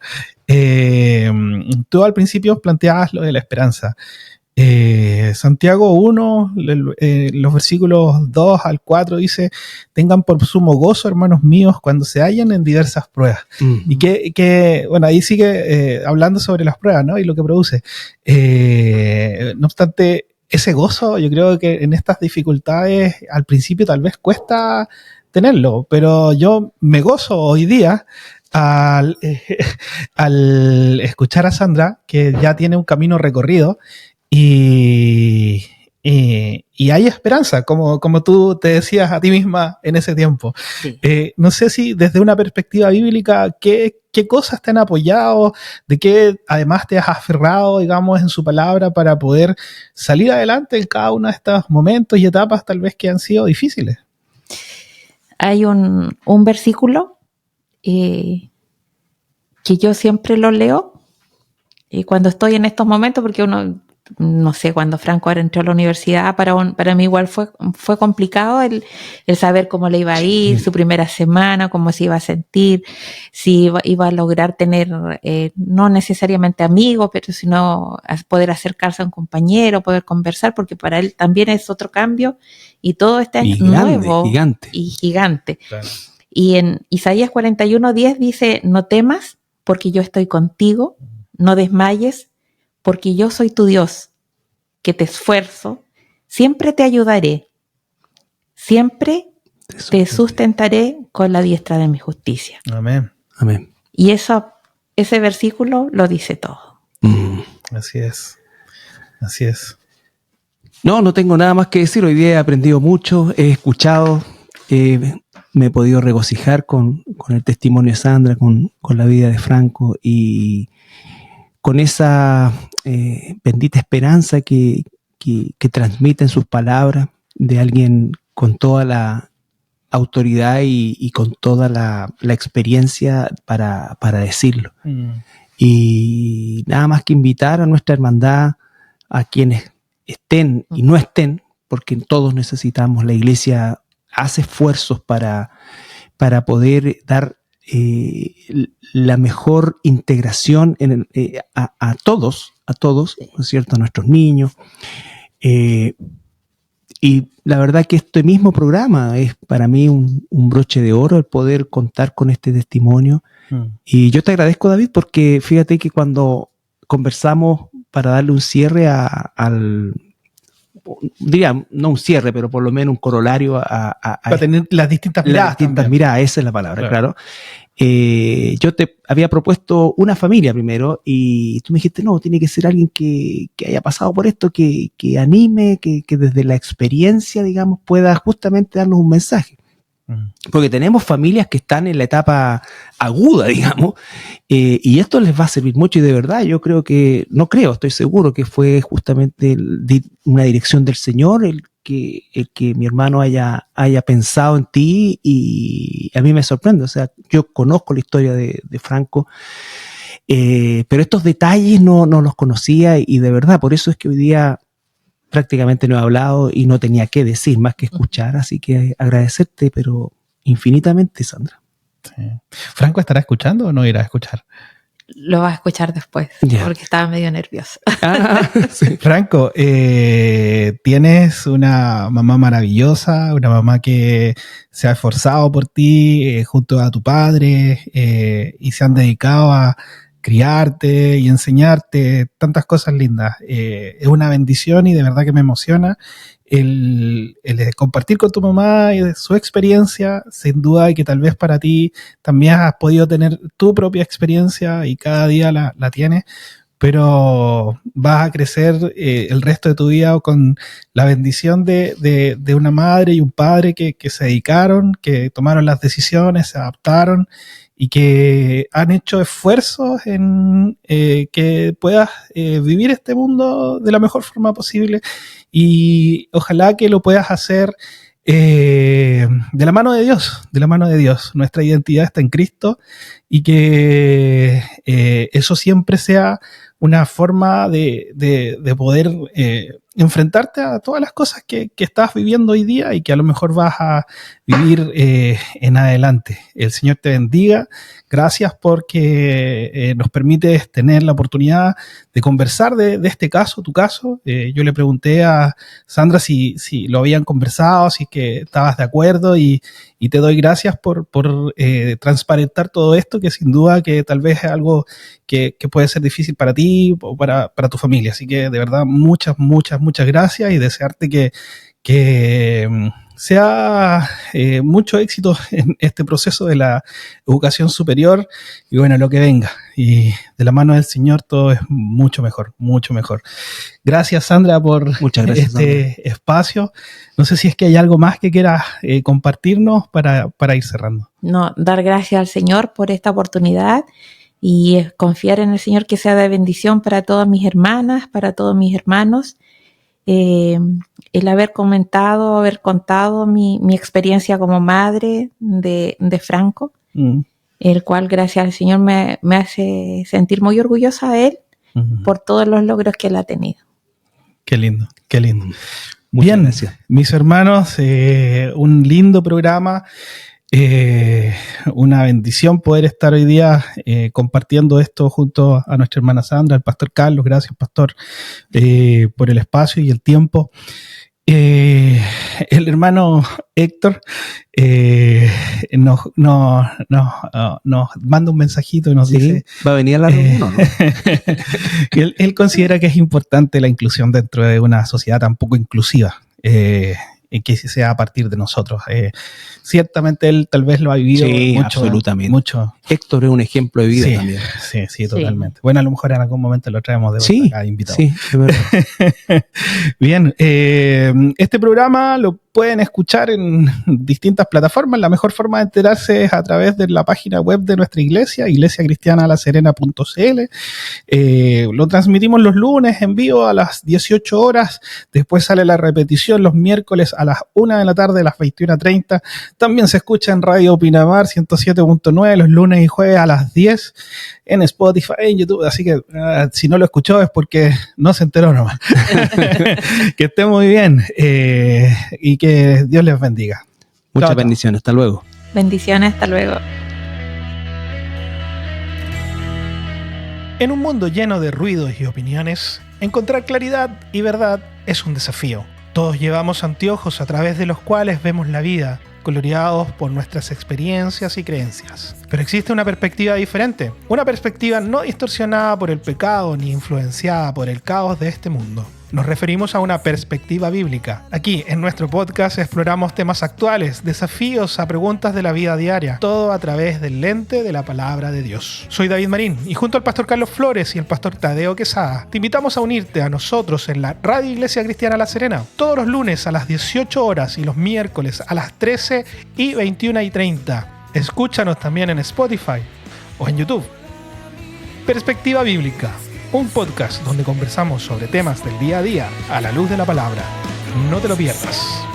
Tú al principio planteabas lo de la esperanza. Santiago 1, los versículos 2 al 4 dice: tengan por sumo gozo, hermanos míos, cuando se hallen en diversas pruebas. Y que bueno, ahí sigue hablando sobre las pruebas, ¿no? Y lo que produce. No obstante, ese gozo, yo creo que en estas dificultades al principio tal vez cuesta tenerlo, pero yo me gozo hoy día al escuchar a Sandra, que ya tiene un camino recorrido. Y hay esperanza, como tú te decías a ti misma en ese tiempo. Sí. No sé si desde una perspectiva bíblica, ¿qué cosas te han apoyado? ¿De qué además te has aferrado, digamos, en su palabra para poder salir adelante en cada uno de estos momentos y etapas tal vez que han sido difíciles? Hay un versículo que yo siempre lo leo cuando estoy en estos momentos, porque uno... No sé, cuando Franco entró a la universidad, para mí igual fue complicado el saber cómo le iba a ir, su primera semana, cómo se iba a sentir, si iba a lograr tener, no necesariamente amigos, pero sino poder acercarse a un compañero, poder conversar, porque para él también es otro cambio y todo está nuevo y gigante. Claro. Y en Isaías 41:10 dice: no temas, porque yo estoy contigo, no desmayes, porque yo soy tu Dios, que te esfuerzo, siempre te ayudaré, siempre te sustentaré con la diestra de mi justicia. Amén. Amén. Y ese versículo lo dice todo. Así es. Así es. No tengo nada más que decir. Hoy día he aprendido mucho, he escuchado, me he podido regocijar con el testimonio de Sandra, con la vida de Franco y con esa bendita esperanza que transmiten sus palabras de alguien con toda la autoridad y con toda la experiencia para decirlo. Y nada más que invitar a nuestra hermandad, a quienes estén y no estén, porque todos necesitamos, la Iglesia hace esfuerzos para poder dar la mejor integración a todos, ¿no es cierto?, a nuestros niños. Y la verdad que este mismo programa es para mí un broche de oro el poder contar con este testimonio. Y yo te agradezco, David, porque fíjate que cuando conversamos para darle un cierre diría, no un cierre, pero por lo menos un corolario para tener las distintas miradas. Las distintas miradas, esa es la palabra, claro. Yo te había propuesto una familia primero y tú me dijiste, no, tiene que ser alguien que haya pasado por esto, que anime, que desde la experiencia, digamos, pueda justamente darnos un mensaje. Porque tenemos familias que están en la etapa aguda, digamos, y esto les va a servir mucho y de verdad yo creo que, estoy seguro que fue justamente una dirección del Señor el que mi hermano haya pensado en ti y a mí me sorprende. O sea, yo conozco la historia de Franco, pero estos detalles no los conocía y de verdad, por eso es que hoy día prácticamente no he hablado y no tenía que decir más que escuchar, así que agradecerte, pero infinitamente, Sandra. Sí. ¿Franco estará escuchando o no irá a escuchar? Lo vas a escuchar después, porque estaba medio nervioso. Sí. Franco, tienes una mamá maravillosa, una mamá que se ha esforzado por ti junto a tu padre y se han dedicado a criarte y enseñarte tantas cosas lindas. Es una bendición y de verdad que me emociona el compartir con tu mamá y de su experiencia, sin duda, y que tal vez para ti también has podido tener tu propia experiencia y cada día la tienes, pero vas a crecer el resto de tu vida con la bendición de una madre y un padre que se dedicaron, que tomaron las decisiones, se adaptaron y que han hecho esfuerzos en que puedas vivir este mundo de la mejor forma posible y ojalá que lo puedas hacer de la mano de Dios. Nuestra identidad está en Cristo y que eso siempre sea una forma de poder enfrentarte a todas las cosas que estás viviendo hoy día y que a lo mejor vas a vivir en adelante. El Señor te bendiga. Gracias porque nos permites tener la oportunidad de conversar de este caso, tu caso. Yo le pregunté a Sandra si lo habían conversado, si es que estabas de acuerdo y te doy gracias por transparentar todo esto, que sin duda que tal vez es algo que puede ser difícil para ti o para tu familia. Así que de verdad muchas gracias y desearte que sea mucho éxito en este proceso de la educación superior y bueno, lo que venga. Y de la mano del Señor todo es mucho mejor. Gracias, Sandra, por espacio. No sé si es que hay algo más que quieras compartirnos para ir cerrando. No, dar gracias al Señor por esta oportunidad y confiar en el Señor que sea de bendición para todas mis hermanas, para todos mis hermanos. El haber contado mi experiencia como madre de Franco, el cual gracias al Señor me hace sentir muy orgullosa de él por todos los logros que él ha tenido. Qué lindo. Bien, gracias. Mis hermanos, un lindo programa. Una bendición poder estar hoy día compartiendo esto junto a nuestra hermana Sandra, al pastor Carlos. Gracias, pastor, por el espacio y el tiempo. El hermano Héctor nos manda un mensajito y nos dice, va a venir a la reunión, ¿no? él considera que es importante la inclusión dentro de una sociedad tan poco inclusiva, que sea a partir de nosotros. Ciertamente él tal vez lo ha vivido mucho. Absolutamente. Héctor es un ejemplo de vida también. Sí, totalmente. Bueno, a lo mejor en algún momento lo traemos de vuelta acá invitado. Sí, es verdad. Bien, este programa lo pueden escuchar en distintas plataformas. La mejor forma de enterarse es a través de la página web de nuestra iglesia, iglesiacristianalaserena.cl. Lo transmitimos los lunes en vivo a las 18 horas. Después sale la repetición los miércoles a las 1 de la tarde, a las 21:30. También se escucha en Radio Pinamar 107.9 los lunes y jueves a las 10 en Spotify, en YouTube. Así que si no lo escuchó es porque no se enteró nomás. Que esté muy bien y que Dios les bendiga. Muchas bendiciones. Hasta luego. Bendiciones. Hasta luego. En un mundo lleno de ruidos y opiniones, encontrar claridad y verdad es un desafío. Todos llevamos anteojos a través de los cuales vemos la vida, coloreados por nuestras experiencias y creencias. Pero existe una perspectiva diferente, una perspectiva no distorsionada por el pecado ni influenciada por el caos de este mundo. Nos referimos a una perspectiva bíblica. Aquí, en nuestro podcast, exploramos temas actuales, desafíos a preguntas de la vida diaria, todo a través del lente de la palabra de Dios. Soy David Marín y junto al pastor Carlos Flores y el pastor Tadeo Quesada, te invitamos a unirte a nosotros en la Radio Iglesia Cristiana La Serena, todos los lunes a las 18 horas y los miércoles a las 13 y 21:30. Escúchanos también en Spotify o en YouTube. Perspectiva Bíblica, un podcast donde conversamos sobre temas del día a día a la luz de la palabra. No te lo pierdas.